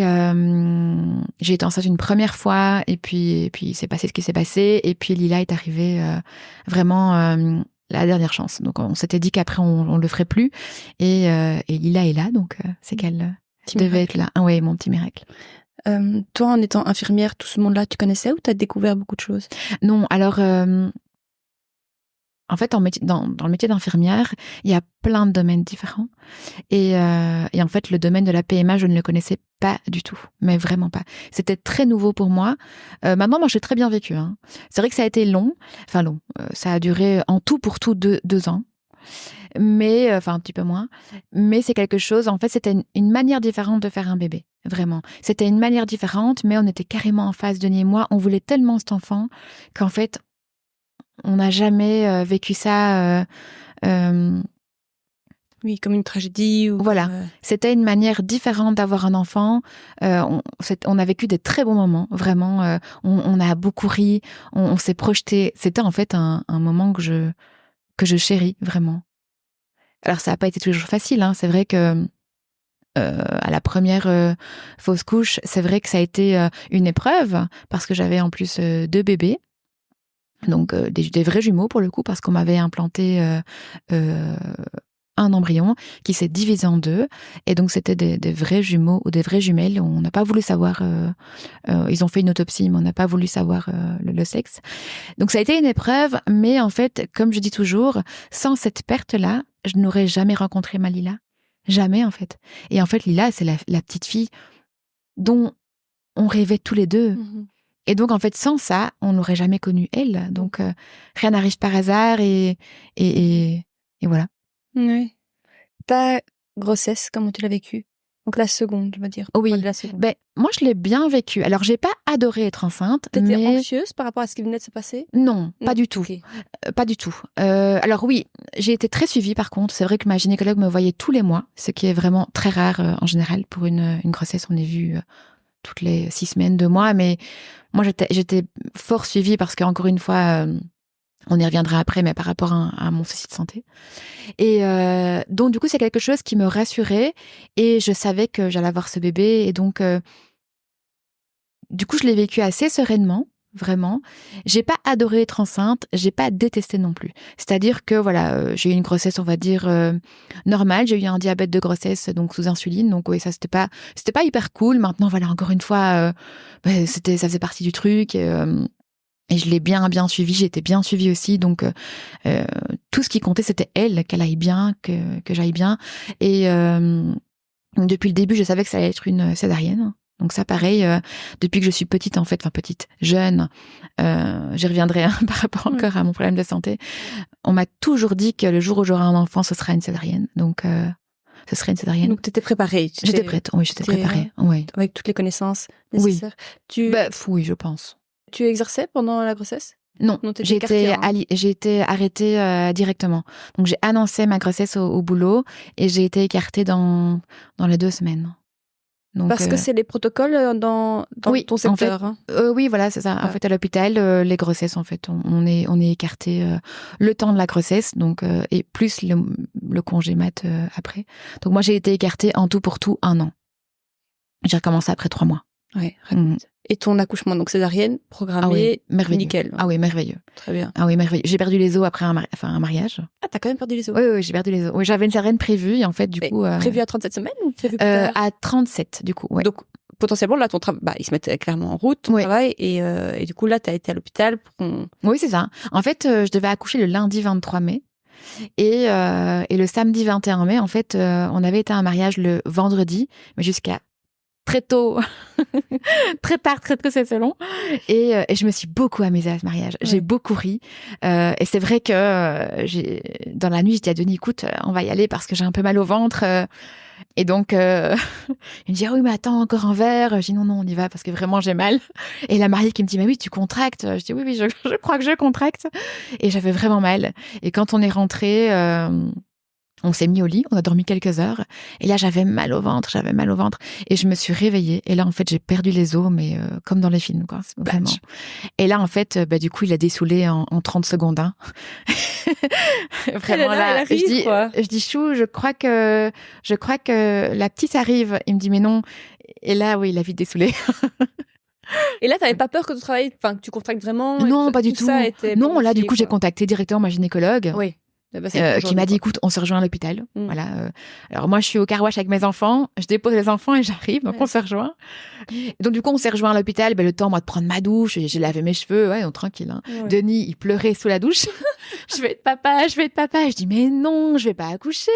j'ai été enceinte une première fois. Et puis, c'est passé ce qui s'est passé. Et puis, Lila est arrivée vraiment la dernière chance. Donc, on s'était dit qu'après, on le ferait plus. Et Lila est là. Donc, c'est qu'elle devait être là. Oui, mon petit miracle. Toi, en étant infirmière, tout ce monde-là, tu connaissais ou tu as découvert beaucoup de choses? Non, alors, en fait, dans le métier d'infirmière, il y a plein de domaines différents. Et en fait, le domaine de la PMA, je ne le connaissais pas du tout, mais vraiment pas. C'était très nouveau pour moi. Maintenant, moi, j'ai très bien vécu. Hein. C'est vrai que ça a été long. Enfin, long. Ça a duré en tout pour tout 2 ans. Mais un petit peu moins, mais c'est quelque chose, en fait c'était une manière différente de faire un bébé, vraiment, c'était une manière différente, mais on était carrément en phase, Denis et moi, on voulait tellement cet enfant qu'en fait on n'a jamais vécu ça oui, comme une tragédie voilà, c'était une manière différente d'avoir un enfant. On a vécu des très bons moments, vraiment, on a beaucoup ri, on s'est projeté, c'était en fait un moment que je chéris vraiment. Alors, ça n'a pas été toujours facile. Hein. C'est vrai que à la première fausse couche, c'est vrai que ça a été une épreuve parce que j'avais en plus 2 bébés. Donc des vrais jumeaux pour le coup, parce qu'on m'avait implanté un embryon qui s'est divisé en 2, et donc c'était des vrais jumeaux ou des vraies jumelles. On n'a pas voulu savoir, ils ont fait une autopsie, mais on n'a pas voulu savoir le sexe. Donc ça a été une épreuve, mais en fait, comme je dis toujours, sans cette perte-là, je n'aurais jamais rencontré ma Lila. Jamais, en fait. Et en fait, Lila, c'est la petite fille dont on rêvait tous les deux. Et donc, en fait, sans ça, on n'aurait jamais connu elle. Donc, rien n'arrive par hasard, et voilà. Oui. Ta grossesse, comment tu l'as vécue? Donc la seconde, je veux dire. Oui. La seconde. Ben, moi, je l'ai bien vécue. Alors, j'ai pas adoré être enceinte. T'étais mais... anxieuse par rapport à ce qui venait de se passer? Non, pas du tout. Okay. Pas du tout. Alors oui, j'ai été très suivie par contre. C'est vrai que ma gynécologue me voyait tous les mois, ce qui est vraiment très rare en général pour une grossesse. On est vu toutes les 6 semaines, 2 mois. Mais moi, j'étais fort suivie parce qu'encore une fois... on y reviendra après, mais par rapport à mon souci de santé. Et donc, du coup, c'est quelque chose qui me rassurait, et je savais que j'allais avoir ce bébé. Et donc, du coup, je l'ai vécu assez sereinement, vraiment. J'ai pas adoré être enceinte, j'ai pas détesté non plus. C'est-à-dire que, voilà, j'ai eu une grossesse, on va dire, normale. J'ai eu un diabète de grossesse, donc sous insuline. Donc, oui, ça, c'était pas hyper cool. Maintenant, voilà, encore une fois, ça faisait partie du truc. Et je l'ai bien suivie, j'ai été bien suivie aussi. Donc, tout ce qui comptait, c'était elle, qu'elle aille bien, que j'aille bien. Et depuis le début, je savais que ça allait être une césarienne. Donc ça, pareil, depuis que je suis petite, en fait, jeune, j'y reviendrai par rapport encore à mon problème de santé. On m'a toujours dit que le jour où j'aurai un enfant, ce sera une césarienne. Donc, ce serait une césarienne. Donc, t'étais préparée? J'étais prête, oui, j'étais préparée. Oui. Avec toutes les connaissances nécessaires? Oui. Oui, je pense. Tu exerçais pendant la grossesse? Non, j'ai été arrêtée directement. Donc, j'ai annoncé ma grossesse au boulot, et j'ai été écartée dans les 2 semaines. Donc, parce que c'est les protocoles dans oui, ton secteur. En fait, oui, voilà, c'est ça. En fait, à l'hôpital, les grossesses, en fait, on est écarté le temps de la grossesse, donc et plus le congé mat après. Donc, moi, j'ai été écartée en tout pour tout 1 an. J'ai recommencé après 3 mois. Ouais. Et ton accouchement, donc césarienne, programmée, merveilleux. Nickel. Ah oui, merveilleux. Très bien. Ah oui, merveilleux. J'ai perdu les os après un mariage. Ah, t'as quand même perdu les os? Oui, j'ai perdu les os. Oui, j'avais une césarienne prévue, et en fait, du coup... Prévue à 37 semaines ou prévue plus tard? À 37, du coup, ouais. Donc, potentiellement, là, ton travail, ils se mettent clairement en route, ton travail, et du coup, là, t'as été à l'hôpital pour qu'on... Oui, c'est ça. En fait, je devais accoucher le lundi 23 mai. Et le samedi 21 mai, en fait, on avait été à un mariage le vendredi, mais jusqu'à très tôt, très tard, très c'est long. Et je me suis beaucoup amusée à ce mariage. Ouais. J'ai beaucoup ri. Et c'est vrai que dans la nuit, j'ai dit à Denis, écoute, on va y aller parce que j'ai un peu mal au ventre. Et donc, il me dit, ah oui, mais attends, encore un verre. Je dis, non, on y va parce que vraiment, j'ai mal. Et la mariée qui me dit, mais oui, tu contractes. Je dis, oui, je crois que je contracte. Et j'avais vraiment mal. Et quand on est rentré... on s'est mis au lit, on a dormi quelques heures. Et là, j'avais mal au ventre. Et je me suis réveillée. Et là, en fait, j'ai perdu les os, mais comme dans les films, quoi. Vraiment. Et là, en fait, du coup, il a dessoulé en 30 secondes. Hein. Vraiment, là, je dis, chou, je crois que la petite arrive. Il me dit, mais non. Et là, oui, il a vite dessoulé. Et là, t'avais pas peur que tu contractes vraiment? Non, pas du tout. Non, là, du coup, j'ai contacté directement ma gynécologue. Oui. Qui m'a dit, écoute, on se rejoint à l'hôpital. Voilà. Alors moi, je suis au car wash avec mes enfants, je dépose les enfants et j'arrive, donc on se rejoint. Et donc du coup, on s'est rejoint à l'hôpital. Le temps, moi, de prendre ma douche, j'ai lavé mes cheveux, donc tranquille. Hein. Ouais. Denis, il pleurait sous la douche. Je vais être papa. Je dis, mais non, je vais pas accoucher.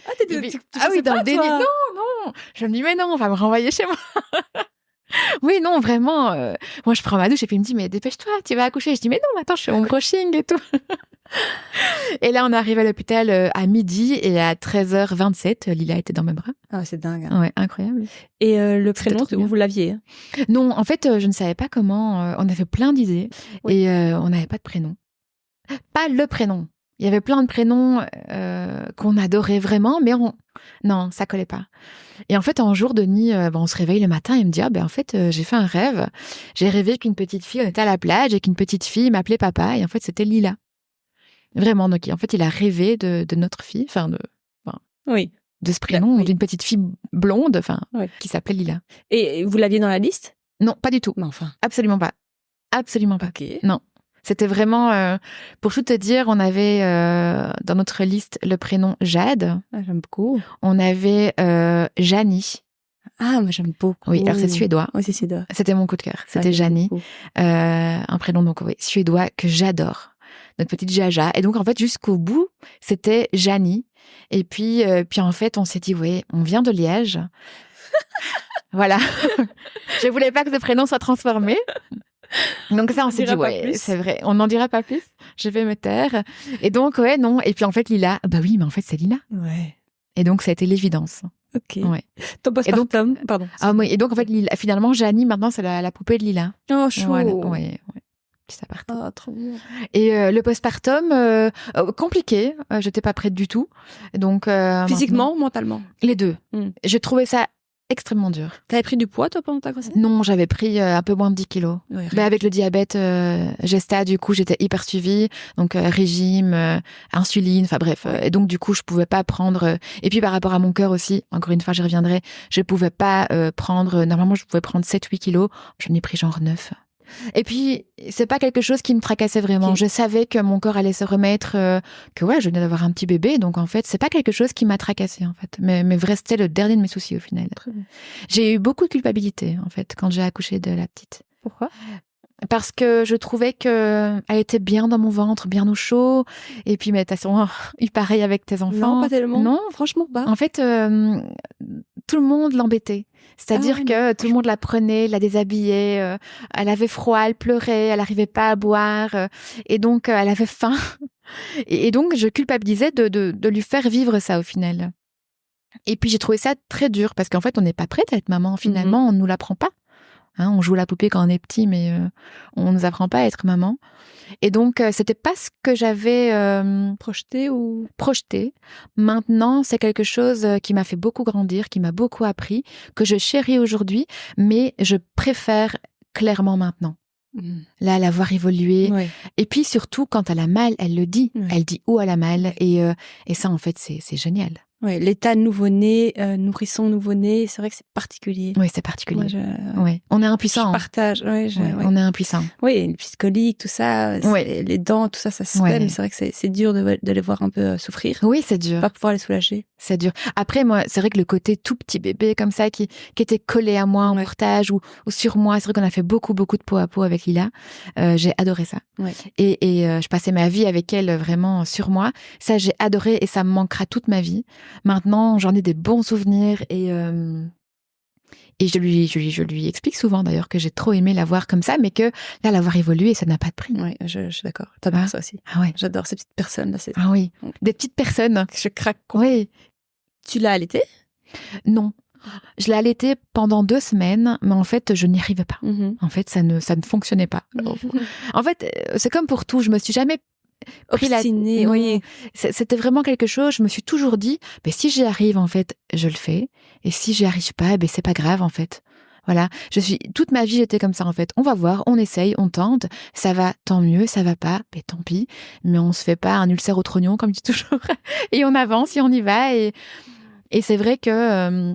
Ah, oui, dans le déni. Non. Je me dis, mais non, on va me renvoyer chez moi. Oui, non, vraiment. Moi, je prends ma douche et puis il me dit, mais dépêche-toi, tu vas accoucher. Je dis, mais non, attends, je fais mon brushing et tout. Et là, on arrive à l'hôpital à midi et à 13h27, Lila était dans mes bras. Ah, c'est dingue. Hein. Ouais, incroyable. Et le prénom, vous l'aviez? Non, en fait, je ne savais pas comment. On avait plein d'idées et on n'avait pas de prénom. Pas le prénom. Il y avait plein de prénoms qu'on adorait vraiment, mais non, ça collait pas. Et en fait, un jour, Denis, on se réveille le matin et il me dit, en fait, j'ai fait un rêve. J'ai rêvé qu'une petite fille, on était à la plage et qu'une petite fille m'appelait papa et en fait, c'était Lila. Vraiment, donc en fait, il a rêvé de notre fille, de ce prénom, d'une petite fille blonde, qui s'appelait Lila. Et vous l'aviez dans la liste? Non, pas du tout. Mais enfin. Absolument pas. Okay. Non. C'était vraiment, pour tout te dire, on avait dans notre liste le prénom Jade. Ah, j'aime beaucoup. On avait Janie. Ah, moi j'aime beaucoup. Oui, alors c'est suédois. Oui, c'est suédois. C'était mon coup de cœur. C'était Janie. Un prénom donc suédois que j'adore. Notre petite Jaja. Et donc en fait jusqu'au bout, c'était Janie. Et puis en fait on s'est dit on vient de Liège. Voilà. Je voulais pas que ce prénom soit transformé. Donc ça, on s'est dit, c'est vrai, on n'en dira pas plus, je vais me taire. Et donc, non. Et puis en fait, Lila, bah oui, mais en fait, c'est Lila. Ouais. Et donc, ça a été l'évidence. Ok. Ouais. Ton postpartum, pardon. Ah oui, et donc en fait, Lila, finalement, Janie, maintenant, c'est la poupée de Lila. Oh, chou. Voilà. Ouais. Ça part. Ah, trop bien. Et le postpartum, compliqué, j'étais pas prête du tout. Donc, physiquement ou mentalement? Les deux. J'ai trouvé ça extrêmement dur. T'avais pris du poids, toi, pendant ta grossesse? Non, j'avais pris un peu moins de 10 kilos. Oui, mais avec le diabète gesta, du coup, j'étais hyper suivie. Donc, régime, insuline, enfin bref. Et donc, du coup, je pouvais pas prendre... Et puis, par rapport à mon cœur aussi, encore une fois, j'y reviendrai, je pouvais pas prendre... Normalement, je pouvais prendre 7-8 kilos. J'en ai pris genre 9. Et puis, c'est pas quelque chose qui me tracassait vraiment. Okay. Je savais que mon corps allait se remettre, que je venais d'avoir un petit bébé. Donc, en fait, c'est pas quelque chose qui m'a tracassée, en fait. Mais restait le dernier de mes soucis, au final. J'ai eu beaucoup de culpabilité, en fait, quand j'ai accouché de la petite. Pourquoi ? Parce que je trouvais qu'elle était bien dans mon ventre, bien au chaud. Et puis, mais de toute façon, pareil avec tes enfants. Non, pas tellement. Non, franchement pas. En fait, tout le monde l'embêtait. C'est-à-dire que tout le monde la prenait, la déshabillait. Elle avait froid, elle pleurait, elle n'arrivait pas à boire. Et donc, elle avait faim. Et donc, je culpabilisais de lui faire vivre ça au final. Et puis, j'ai trouvé ça très dur parce qu'en fait, on n'est pas prête à être maman. Finalement, on ne nous l'apprend pas. On joue la poupée quand on est petit, mais on nous apprend pas à être maman. Et donc, c'était pas ce que j'avais projeté. Maintenant, c'est quelque chose qui m'a fait beaucoup grandir, qui m'a beaucoup appris, que je chéris aujourd'hui, mais je préfère clairement maintenant. Là, la voir évoluer. Ouais. Et puis surtout, quand elle a mal, elle le dit. Ouais. Elle dit où elle a mal. Et ça, en fait, c'est génial. Oui, l'état nouveau-né, nourrisson nouveau-né, c'est vrai que c'est particulier. Oui, c'est particulier. Ouais. On est impuissant. Je partage. On est impuissant. Oui, les petites coliques, tout ça, les dents, tout ça, ça se fait. Mais c'est vrai que c'est dur de les voir un peu souffrir. Oui, c'est dur. Pas pouvoir les soulager. C'est dur. Après, moi, c'est vrai que le côté tout petit bébé comme ça, qui était collé à moi en portage ou sur moi, c'est vrai qu'on a fait beaucoup de peau à peau avec Lila. J'ai adoré ça. Ouais. Et je passais ma vie avec elle vraiment sur moi. Ça, j'ai adoré et ça me manquera toute ma vie. Maintenant, j'en ai des bons souvenirs et je lui explique souvent d'ailleurs que j'ai trop aimé la voir comme ça, mais que là, la voir évoluer, ça n'a pas de prix. Oui, je suis d'accord. T'adores ça aussi. Ah ouais. J'adore ces petites personnes là. Ah oui, des petites personnes. Je craque. Oui. Tu l'as allaitée ? Non. Je l'ai allaitée pendant 2 semaines, mais en fait, je n'y arrivais pas. En fait, ça ne fonctionnait pas. En fait, c'est comme pour tout. Je me suis jamais obstinée. Oui. C'était vraiment quelque chose. Je me suis toujours dit, si j'y arrive, en fait, je le fais. Et si j'y arrive pas, c'est pas grave, en fait. Voilà. Toute ma vie, j'étais comme ça, en fait. On va voir, on essaye, on tente. Ça va, tant mieux. Ça va pas, tant pis. Mais on se fait pas un ulcère au trognon, comme je dis toujours. Et on avance et on y va. Et c'est vrai que,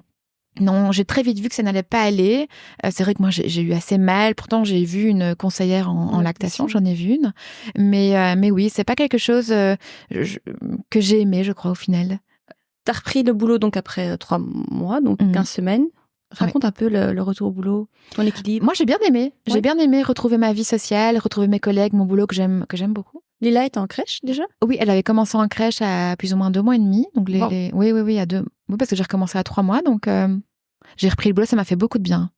non, j'ai très vite vu que ça n'allait pas aller. C'est vrai que moi, j'ai eu assez mal. Pourtant, j'ai vu une conseillère en lactation. J'en ai vu une. Mais oui, c'est pas quelque chose que j'ai aimé, je crois, au final. T'as repris le boulot donc après 3 mois, donc 15 semaines. Raconte un peu le retour au boulot, ton équilibre. Moi, j'ai bien aimé. J'ai bien aimé retrouver ma vie sociale, retrouver mes collègues, mon boulot que j'aime beaucoup. Lila était en crèche déjà ? Oui, elle avait commencé en crèche à plus ou moins 2 mois et demi. Donc oui, à 2. Oui, parce que j'ai recommencé à 3 mois, donc j'ai repris le boulot. Ça m'a fait beaucoup de bien.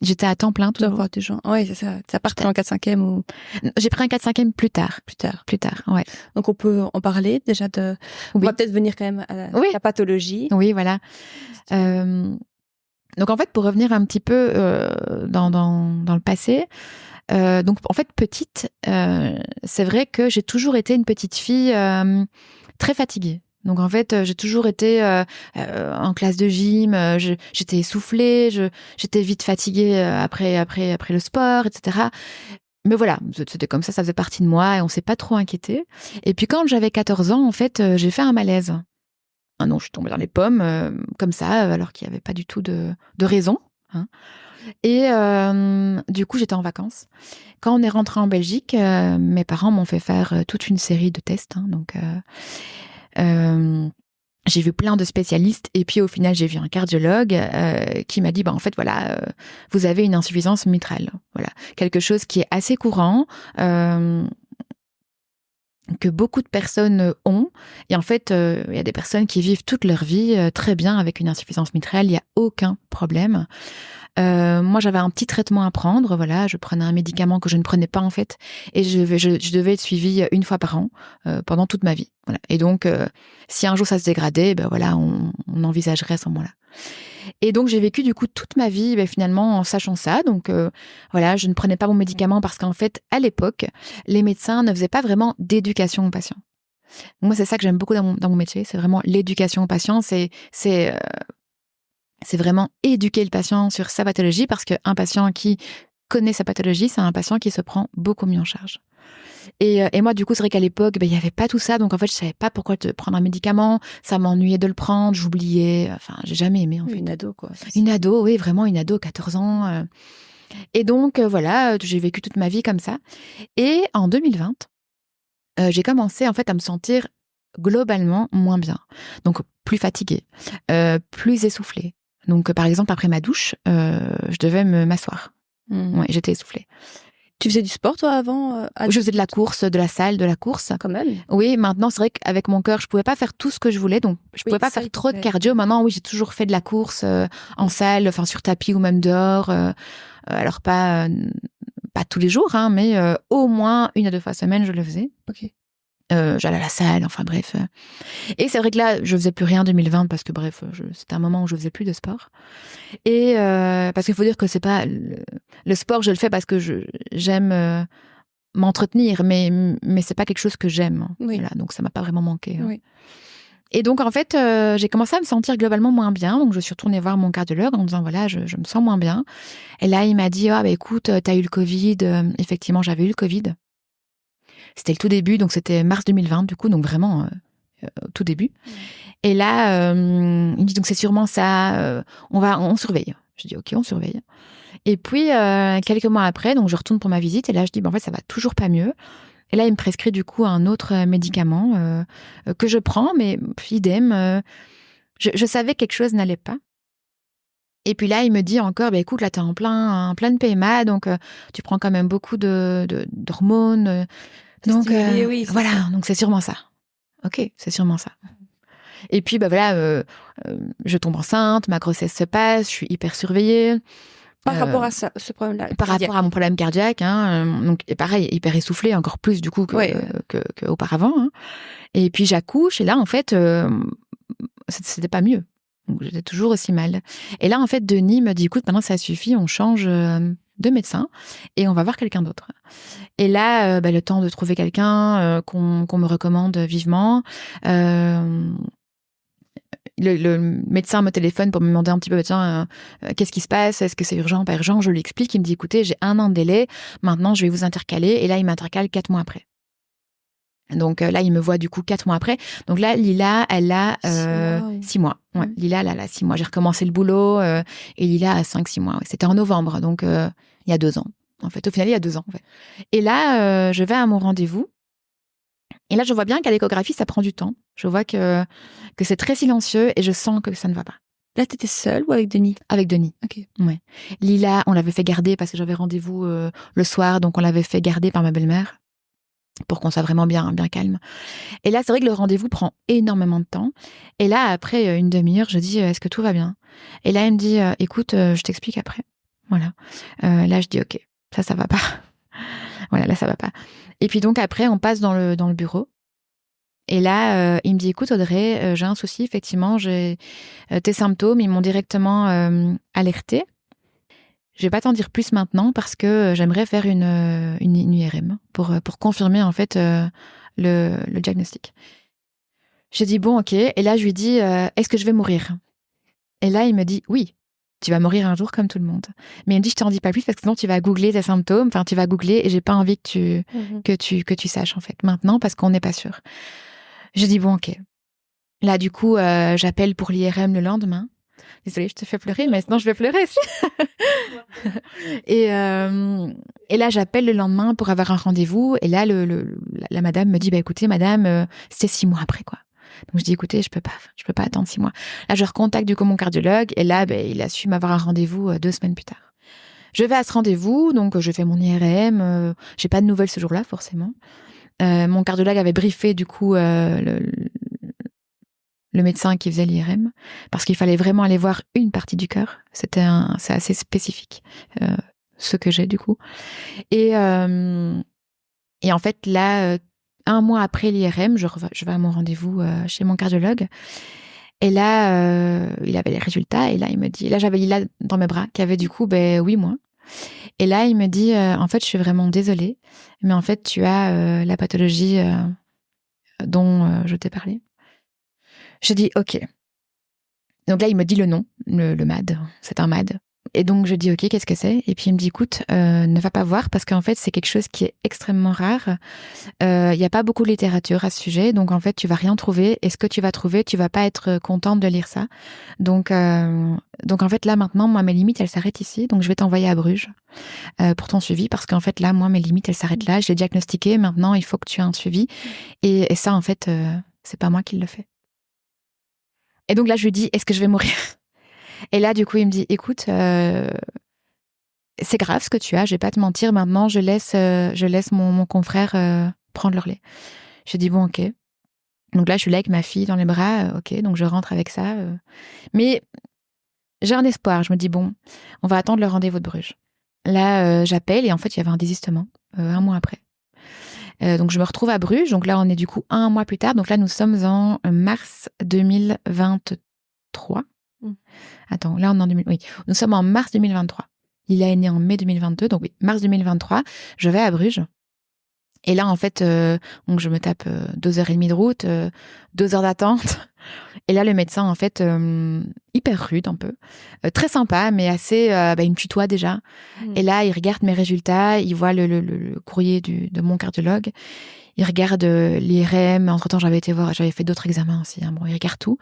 J'étais à temps plein toujours. D'avoir des gens. Oui, c'est ça. Ça partait en 4/5e ou... J'ai pris un 4/5e plus tard, ouais. Donc on peut en parler déjà de. On va peut-être venir quand même à la pathologie. Oui, voilà. Donc en fait, pour revenir un petit peu dans le passé. Donc en fait petite, c'est vrai que j'ai toujours été une petite fille très fatiguée. Donc en fait j'ai toujours été en classe de gym, j'étais essoufflée, j'étais vite fatiguée après le sport, etc. Mais voilà, c'était comme ça faisait partie de moi et on s'est pas trop inquiété. Et puis quand j'avais 14 ans, en fait, j'ai fait un malaise. Ah non, je suis tombée dans les pommes comme ça, alors qu'il y avait pas du tout de raison. Hein. Et du coup, j'étais en vacances. Quand on est rentré en Belgique, mes parents m'ont fait faire toute une série de tests. Donc, j'ai vu plein de spécialistes. Et puis, au final, j'ai vu un cardiologue qui m'a dit, en fait, voilà, vous avez une insuffisance mitrale. Voilà, quelque chose qui est assez courant. Que beaucoup de personnes ont. Et en fait, il y a des personnes qui vivent toute leur vie très bien avec une insuffisance mitrale. Il n'y a aucun problème. Moi, j'avais un petit traitement à prendre. Voilà, je prenais un médicament que je ne prenais pas en fait. Et je devais être suivie une fois par an pendant toute ma vie. Voilà. Et donc, si un jour ça se dégradait, voilà, on envisagerait à ce moment-là. Et donc, j'ai vécu du coup toute ma vie finalement en sachant ça. Donc, voilà, je ne prenais pas mon médicament parce qu'en fait, à l'époque, les médecins ne faisaient pas vraiment d'éducation aux patients. Moi, c'est ça que j'aime beaucoup dans mon métier. C'est vraiment l'éducation aux patients. C'est vraiment éduquer le patient sur sa pathologie parce qu'un patient qui connaît sa pathologie, c'est un patient qui se prend beaucoup mieux en charge. Et moi, du coup, c'est vrai qu'à l'époque, il n'y avait pas tout ça. Donc, en fait, je ne savais pas pourquoi prendre un médicament. Ça m'ennuyait de le prendre. J'oubliais. Enfin, j'ai jamais aimé, en fait. Une ado, quoi. Une ado, oui, vraiment une ado, 14 ans. Et donc, voilà, j'ai vécu toute ma vie comme ça. Et en 2020, j'ai commencé, en fait, à me sentir globalement moins bien. Donc, plus fatiguée, plus essoufflée. Donc, par exemple, après ma douche, je devais m'asseoir. Ouais, j'étais essoufflée. Tu faisais du sport, toi, avant Je faisais de la course, de la salle, de la course. Quand même. Oui, maintenant, c'est vrai qu'avec mon cœur, je pouvais pas faire tout ce que je voulais. Donc, je pouvais pas faire trop de cardio. Maintenant, oui, j'ai toujours fait de la course en salle, enfin, sur tapis ou même dehors. Alors, pas tous les jours, hein, mais au moins 1 à 2 fois semaine, je le faisais. Ok. J'allais à la salle, enfin bref. Et c'est vrai que là, je faisais plus rien en 2020 parce que bref, c'était un moment où je faisais plus de sport. Et parce qu'il faut dire que c'est pas le sport, je le fais parce que j'aime m'entretenir, mais c'est pas quelque chose que j'aime. Oui. Voilà, donc ça m'a pas vraiment manqué. Oui. Et donc en fait, j'ai commencé à me sentir globalement moins bien. Donc je suis retournée voir mon cardiologue en me disant voilà, je me sens moins bien. Et là, il m'a dit écoute, t'as eu le Covid. Effectivement, j'avais eu le Covid. C'était le tout début, donc c'était mars 2020, du coup, donc vraiment tout début. Et là, il me dit, donc c'est sûrement ça, on surveille. Je dis, ok, on surveille. Et puis, quelques mois après, donc je retourne pour ma visite, et là, je dis, en fait, ça va toujours pas mieux. Et là, il me prescrit du coup un autre médicament que je prends, mais idem, je savais que quelque chose n'allait pas. Et puis là, il me dit encore, écoute, là, t'es en plein de PMA, donc tu prends quand même beaucoup d'hormones. Donc, oui, voilà, ça. donc c'est sûrement ça. Ok, c'est sûrement ça. Et puis, voilà, je tombe enceinte, ma grossesse se passe, je suis hyper surveillée. Par rapport à ça, ce problème-là. Par rapport à mon problème cardiaque, hein, donc, et pareil, hyper essoufflée, encore plus du coup qu'auparavant. Hein. Et puis, j'accouche, et là, en fait, c'était pas mieux. Donc, j'étais toujours aussi mal. Et là, en fait, Denis me dit, écoute, maintenant, ça suffit, on change de médecin et on va voir quelqu'un d'autre. Et là, le temps de trouver quelqu'un qu'on me recommande vivement. Le médecin me téléphone pour me demander un petit peu, qu'est-ce qui se passe? Est-ce que c'est urgent, pas urgent? Je lui explique, il me dit, écoutez, j'ai 1 an de délai, maintenant je vais vous intercaler. Et là, il m'intercale 4 mois après. Donc là, il me voit du coup 4 mois après. Donc là, Lila, elle a 6 mois. Ouais, Lila, elle a 6 mois. J'ai recommencé le boulot et Lila a 5-6 mois. Ouais. C'était en novembre, donc il y a 2 ans. En fait, au final, il y a 2 ans. En fait. Et là, je vais à mon rendez-vous. Et là, je vois bien qu'à l'échographie, ça prend du temps. Je vois que c'est très silencieux et je sens que ça ne va pas. Là, t'étais seule ou avec Denis? Avec Denis. Ok. Ouais. Lila, on l'avait fait garder parce que j'avais rendez-vous le soir, donc on l'avait fait garder par ma belle-mère pour qu'on soit vraiment bien calme. Et là, c'est vrai que le rendez-vous prend énormément de temps. Et là, après 1 demi-heure, je dis, est-ce que tout va bien? Et là, elle me dit, écoute, je t'explique après. Voilà. Là, je dis, ok, ça va pas. Voilà, là, ça va pas. Et puis donc, après, on passe dans le bureau. Et là, il me dit, écoute, Audrey, j'ai un souci, effectivement, j'ai tes symptômes, ils m'ont directement alertée. Je vais pas t'en dire plus maintenant parce que j'aimerais faire une IRM pour confirmer en fait le diagnostic. J'ai dit bon, ok. Et là, je lui dis est-ce que je vais mourir? Et là, il me dit oui, tu vas mourir un jour comme tout le monde. Mais il me dit je t'en dis pas plus parce que sinon tu vas googler tes symptômes. Enfin, tu vas googler et j'ai pas envie que tu saches en fait maintenant parce qu'on n'est pas sûr. Je dis bon, ok. Là, du coup, j'appelle pour l'IRM le lendemain. Désolée, je te fais pleurer, mais sinon je vais pleurer aussi. Et là, j'appelle le lendemain pour avoir un rendez-vous. Et là, la madame me dit, écoutez, madame, c'était 6 mois après, quoi. Donc, je dis, écoutez, je peux pas attendre 6 mois. Là, je recontacte du coup mon cardiologue. Et là, il a su m'avoir un rendez-vous 2 semaines plus tard. Je vais à ce rendez-vous, donc je fais mon IRM. J'ai pas de nouvelles ce jour-là, forcément. Mon cardiologue avait briefé, du coup, le médecin qui faisait l'IRM, parce qu'il fallait vraiment aller voir une partie du cœur. C'est assez spécifique, ce que j'ai du coup. Et en fait, là, 1 mois après l'IRM, je vais à mon rendez-vous chez mon cardiologue. Et là, il avait les résultats. Et là, il me dit, là, j'avais Lila dans mes bras, qui avait du coup 8 mois. Et là, il me dit, en fait, je suis vraiment désolée, mais en fait, tu as la pathologie dont je t'ai parlé. Je dis ok. Donc là, il me dit le nom, le MAD. C'est un MAD. Et donc, je dis ok, qu'est-ce que c'est ? Et puis, il me dit écoute, ne va pas voir parce qu'en fait, c'est quelque chose qui est extrêmement rare. Il n'y a pas beaucoup de littérature à ce sujet. Donc, en fait, tu vas rien trouver. Et ce que tu vas trouver, tu vas pas être contente de lire ça. Donc en fait, là, maintenant, moi, mes limites, elles s'arrêtent ici. Donc, je vais t'envoyer à Bruges pour ton suivi parce qu'en fait, là, moi, mes limites, elles s'arrêtent là. Je l'ai diagnostiqué. Maintenant, il faut que tu aies un suivi. Et ça, en fait, c'est pas moi qui le fais. Et donc là, je lui dis, est-ce que je vais mourir ? Et là, du coup, il me dit, écoute, c'est grave ce que tu as, je vais pas te mentir, maintenant, je laisse mon confrère prendre le relais. Je dis, bon, ok. Donc là, je suis là avec ma fille dans les bras, ok, donc je rentre avec ça. Mais j'ai un espoir, je me dis, bon, on va attendre le rendez-vous de Bruges. Là, j'appelle et en fait, il y avait un désistement 1 mois après. Donc, je me retrouve à Bruges. Donc là, on est du coup 1 mois plus tard. Donc là, nous sommes en mars 2023. Attends, là, on est en 2000. Oui, nous sommes en mars 2023. Lila est née en mai 2022. Donc oui, mars 2023, je vais à Bruges. Et là, en fait, donc je me tape 2h30 de route, 2 heures d'attente. Et là, le médecin, en fait, hyper rude un peu, très sympa, mais assez, il me tutoie déjà. Et là, il regarde mes résultats, il voit le courrier de mon cardiologue, il regarde l'IRM. Entre-temps, j'avais fait d'autres examens aussi. Hein. Bon, il regarde tout.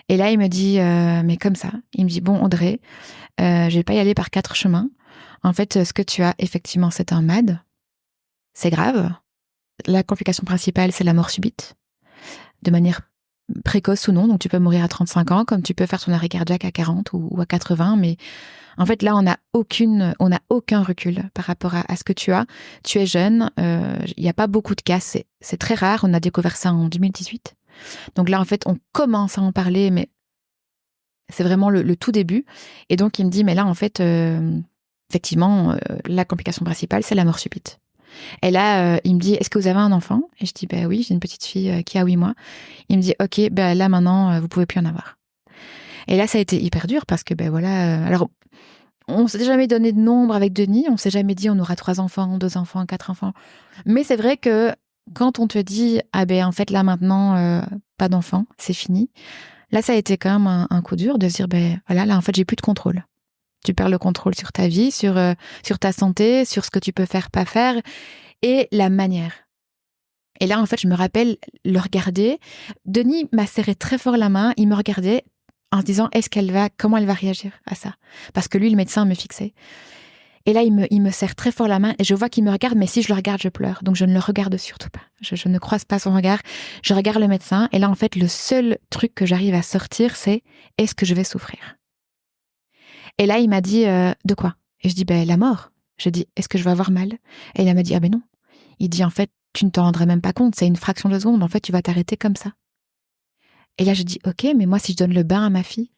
Et là, il me dit, mais comme ça, il me dit, bon, Audrey, je vais pas y aller par 4 chemins. En fait, ce que tu as, effectivement, c'est un MAD. C'est grave. La complication principale, c'est la mort subite, de manière précoce ou non. Donc, tu peux mourir à 35 ans, comme tu peux faire ton arrêt cardiaque à 40 ou à 80. Mais en fait, là, on n'a aucun recul par rapport à ce que tu as. Tu es jeune, il n'y a pas beaucoup de cas. C'est très rare. On a découvert ça en 2018. Donc là, en fait, on commence à en parler, mais c'est vraiment le tout début. Et donc, il me dit, mais là, en fait, effectivement, la complication principale, c'est la mort subite. Et là, il me dit, est-ce que vous avez un enfant ? Et je dis, oui, j'ai une petite fille qui a 8 mois. Il me dit, ok, là maintenant, vous pouvez plus en avoir. Et là, ça a été hyper dur parce que, voilà, alors, on s'est jamais donné de nombre avec Denis, on s'est jamais dit on aura 3 enfants, 2 enfants, 4 enfants. Mais c'est vrai que quand on te dit, en fait, là maintenant, pas d'enfants, c'est fini. Là, ça a été quand même un coup dur de se dire, voilà, là, en fait, j'ai plus de contrôle. Tu perds le contrôle sur ta vie, sur ta santé, sur ce que tu peux faire, pas faire, et la manière. Et là, en fait, je me rappelle le regarder. Denis m'a serré très fort la main. Il me regardait en se disant, comment elle va réagir à ça ? Parce que lui, le médecin me fixait. Et là, il me serre très fort la main et je vois qu'il me regarde, mais si je le regarde, je pleure. Donc, je ne le regarde surtout pas. Je ne croise pas son regard. Je regarde le médecin. Et là, en fait, le seul truc que j'arrive à sortir, c'est, est-ce que je vais souffrir ? Et là, il m'a dit, de quoi ? Et je dis, la mort. Je dis, est-ce que je vais avoir mal ? Et il m'a dit, non. Il dit, en fait, tu ne t'en rendrais même pas compte, c'est une fraction de seconde, en fait, tu vas t'arrêter comme ça. Et là, je dis, ok, mais moi, si je donne le bain à ma fille,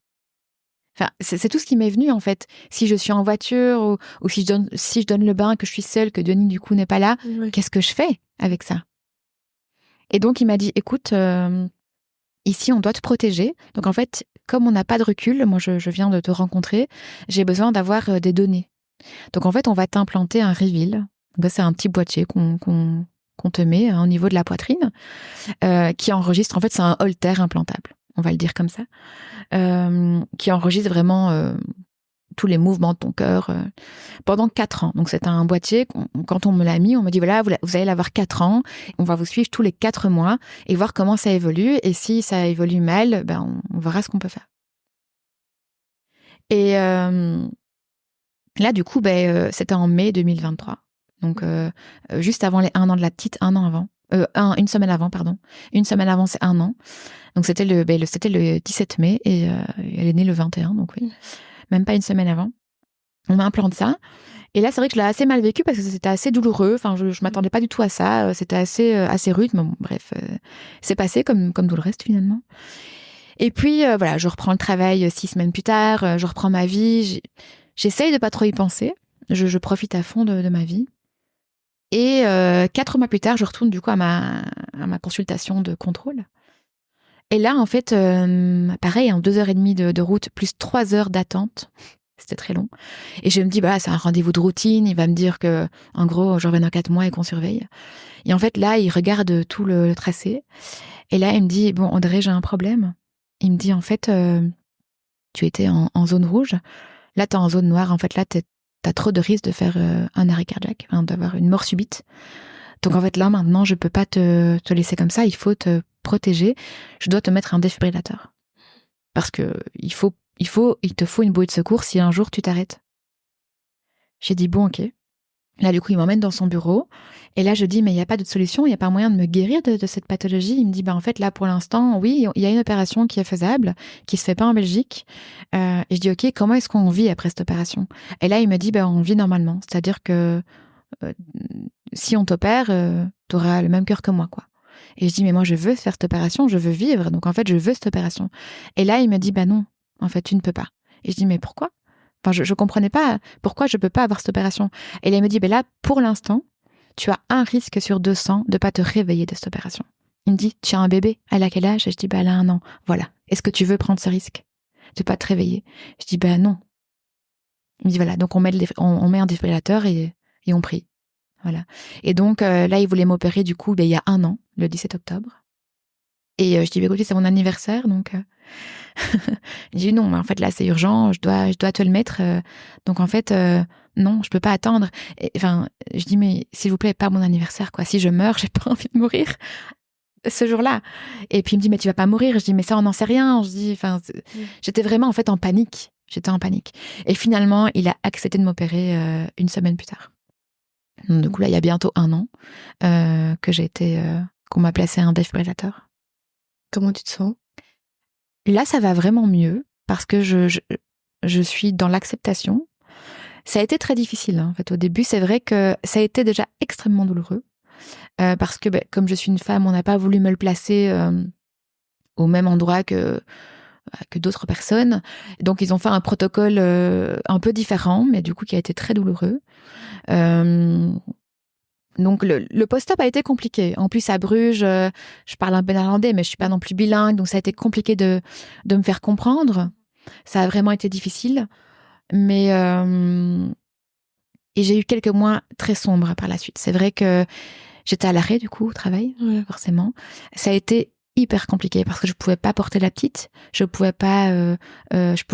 enfin, c'est tout ce qui m'est venu, en fait. Si je suis en voiture ou si je donne le bain, que je suis seule, que Denis, du coup, n'est pas là, oui. Qu'est-ce que je fais avec ça ? Et donc, il m'a dit, écoute, ici, on doit te protéger. Donc, en fait, comme on n'a pas de recul, moi, je viens de te rencontrer, j'ai besoin d'avoir des données. Donc, en fait, on va t'implanter un Reveal. Donc, c'est un petit boîtier qu'on te met au niveau de la poitrine, qui enregistre, en fait, c'est un Holter implantable, on va le dire comme ça, qui enregistre vraiment tous les mouvements de ton cœur pendant 4 ans. Donc, c'est un boîtier, quand on me l'a mis, on me dit, voilà, vous allez l'avoir 4 ans, on va vous suivre tous les 4 mois et voir comment ça évolue. Et si ça évolue mal, on verra ce qu'on peut faire. Et là, du coup, c'était en mai 2023. Donc, juste avant les 1 an de la petite, 1 an avant. Une semaine avant, pardon. Une semaine avant, c'est 1 an. Donc, c'était le 17 mai et elle est née le 21, donc oui. Même pas une semaine avant. On m'implante ça. Et là, c'est vrai que je l'ai assez mal vécu parce que c'était assez douloureux. Enfin, je m'attendais pas du tout à ça. C'était assez rude. Mais bon, bref, c'est passé comme tout le reste finalement. Et puis, voilà, je reprends le travail 6 semaines plus tard. Je reprends ma vie. J'essaye de pas trop y penser. Je profite à fond de ma vie. Et 4 mois plus tard, je retourne du coup à ma consultation de contrôle. Et là, en fait, pareil, 2h30 de route plus 3 heures d'attente. C'était très long. Et je me dis, c'est un rendez-vous de routine. Il va me dire que, en gros, je reviens dans 4 mois et qu'on surveille. Et en fait, là, il regarde tout le tracé. Et là, il me dit, bon, Audrey, j'ai un problème. Il me dit, en fait, tu étais en zone rouge. Là, t'es en zone noire. En fait, là, t'as trop de risques de faire un arrêt cardiaque, d'avoir une mort subite. Donc, en fait, là, maintenant, je peux pas te laisser comme ça. Il faut te protéger. Je dois te mettre un défibrillateur. Parce que il te faut une bouée de secours si un jour tu t'arrêtes. J'ai dit, bon, ok. Là, du coup, il m'emmène dans son bureau. Et là, je dis, mais il n'y a pas d'autre solution, il n'y a pas moyen de me guérir de cette pathologie. Il me dit, en fait, là, pour l'instant, oui, il y a une opération qui est faisable, qui se fait pas en Belgique. Et je dis, ok, comment est-ce qu'on vit après cette opération? Et là, il me dit, on vit normalement. C'est-à-dire que si on t'opère, t'auras le même cœur que moi, quoi. Et je dis, mais moi, je veux faire cette opération, je veux vivre. Donc, en fait, je veux cette opération. Et là, il me dit, non, en fait, tu ne peux pas. Et je dis, mais pourquoi? Enfin, je comprenais pas pourquoi je peux pas avoir cette opération. Et là, il me dit, là, pour l'instant, tu as un risque sur 200 de pas te réveiller de cette opération. Il me dit, tu as un bébé, elle a quel âge? Et je dis, elle a 1 an. Voilà. Est-ce que tu veux prendre ce risque de pas te réveiller? Je dis, non. Il me dit, voilà. Donc, on met un défibrillateur et on prie. Voilà. Et donc, là, il voulait m'opérer, du coup, il y a 1 an, le 17 octobre. Et je dis, écoutez, c'est mon anniversaire, donc... Il dit, non, mais en fait, là, c'est urgent, je dois te le mettre. Donc, en fait, non, je peux pas attendre. Enfin, je dis, mais s'il vous plaît, pas mon anniversaire, quoi. Si je meurs, j'ai pas envie de mourir ce jour-là. Et puis, il me dit, mais tu vas pas mourir. Je dis, mais ça, on n'en sait rien. Je dis, j'étais vraiment, en fait, en panique. J'étais en panique. Et finalement, il a accepté de m'opérer 1 semaine plus tard. Donc, du coup, là, il y a bientôt 1 an qu'on m'a placé un défibrillateur. Comment tu te sens? Là, ça va vraiment mieux parce que je suis dans l'acceptation. Ça a été très difficile, en fait. Au début, c'est vrai que ça a été déjà extrêmement douloureux parce que, comme je suis une femme, on n'a pas voulu me le placer au même endroit que d'autres personnes. Donc, ils ont fait un protocole un peu différent, mais du coup, qui a été très douloureux. Donc, le post-op a été compliqué. En plus, à Bruges, je parle un peu néerlandais, mais je suis pas non plus bilingue, donc ça a été compliqué de me faire comprendre. Ça a vraiment été difficile. Mais et j'ai eu quelques mois très sombres par la suite. C'est vrai que j'étais à l'arrêt, du coup, au travail, forcément. Ça a été hyper compliqué parce que je pouvais pas porter la petite, je pouvais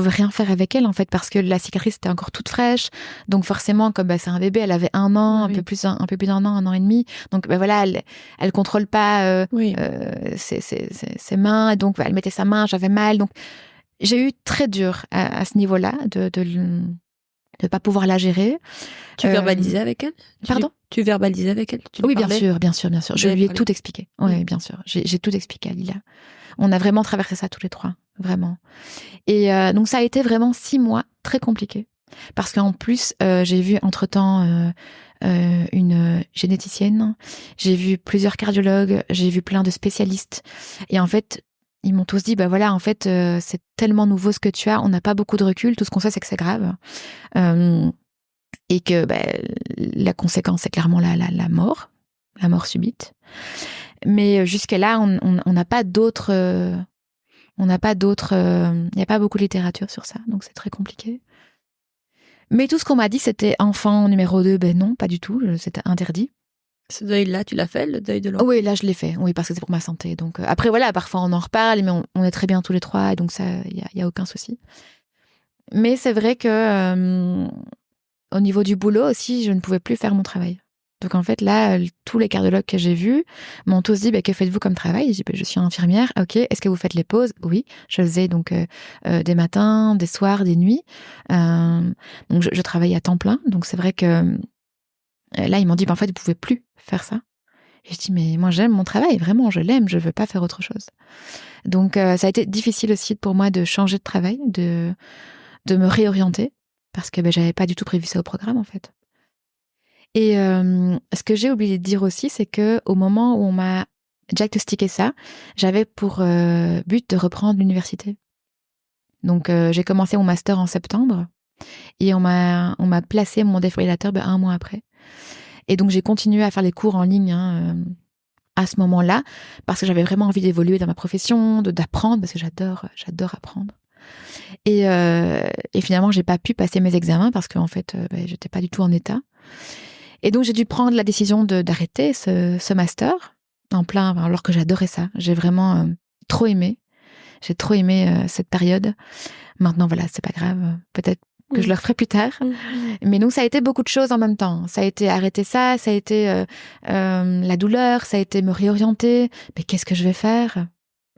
rien faire avec elle en fait parce que la cicatrice était encore toute fraîche, donc forcément comme c'est un bébé, elle avait 1 an, un peu plus d'1 an, 1 an et demi, donc voilà, elle contrôle pas ses mains, et donc elle mettait sa main, j'avais mal, donc j'ai eu très dur à ce niveau-là de pas pouvoir la gérer. Tu verbalisais avec elle? Pardon? Tu verbalisais avec elle? Oui, bien sûr. Je lui ai tout expliqué. Oui, bien sûr. J'ai tout expliqué à Lila. On a vraiment traversé ça tous les 3, vraiment. Et donc, ça a été vraiment 6 mois très compliqués. Parce qu'en plus, j'ai vu entre-temps une généticienne, j'ai vu plusieurs cardiologues, j'ai vu plein de spécialistes. Et en fait, ils m'ont tous dit, voilà, en fait, c'est tellement nouveau ce que tu as, on n'a pas beaucoup de recul, tout ce qu'on sait, c'est que c'est grave. Et que la conséquence, c'est clairement la mort subite. Mais jusque-là, on n'a pas d'autres... il n'y a pas beaucoup de littérature sur ça, donc c'est très compliqué. Mais tout ce qu'on m'a dit, c'était enfant numéro 2, non, pas du tout, c'était interdit. Ce deuil-là, tu l'as fait, le deuil de l'enfant? Oui, là, je l'ai fait, oui, parce que c'est pour ma santé. Donc, après, voilà, parfois on en reparle, mais on est très bien tous les 3, et donc ça, il y a aucun souci. Mais c'est vrai que au niveau du boulot aussi, je ne pouvais plus faire mon travail. Donc en fait, là, tous les cardiologues que j'ai vus m'ont tous dit, que faites-vous comme travail? J'ai dit, je suis infirmière. Ok, est-ce que vous faites les pauses? Oui, je faisais donc des matins, des soirs, des nuits. Donc je travaillais à temps plein. Donc c'est vrai que là, ils m'ont dit, en fait, vous pouvez plus faire ça. Et je dis, mais moi j'aime mon travail, vraiment, je l'aime, je veux pas faire autre chose. Donc ça a été difficile aussi pour moi de changer de travail, de me réorienter, parce que j'avais pas du tout prévu ça au programme en fait. Et ce que j'ai oublié de dire aussi, c'est que au moment où on m'a diagnostiqué ça, j'avais pour but de reprendre l'université. Donc j'ai commencé mon master en septembre et on m'a placé mon défibrillateur 1 mois après. Et donc j'ai continué à faire les cours en ligne à ce moment-là parce que j'avais vraiment envie d'évoluer dans ma profession, d'apprendre parce que j'adore apprendre. Et finalement j'ai pas pu passer mes examens parce qu'en fait j'étais pas du tout en état. Et donc j'ai dû prendre la décision d'arrêter ce master en plein, alors que j'adorais ça. J'ai vraiment trop aimé. J'ai trop aimé cette période. Maintenant voilà, c'est pas grave. Peut-être que je le referai plus tard. Mais donc ça a été beaucoup de choses en même temps. Ça a été arrêter ça a été la douleur, ça a été me réorienter. Mais qu'est-ce que je vais faire?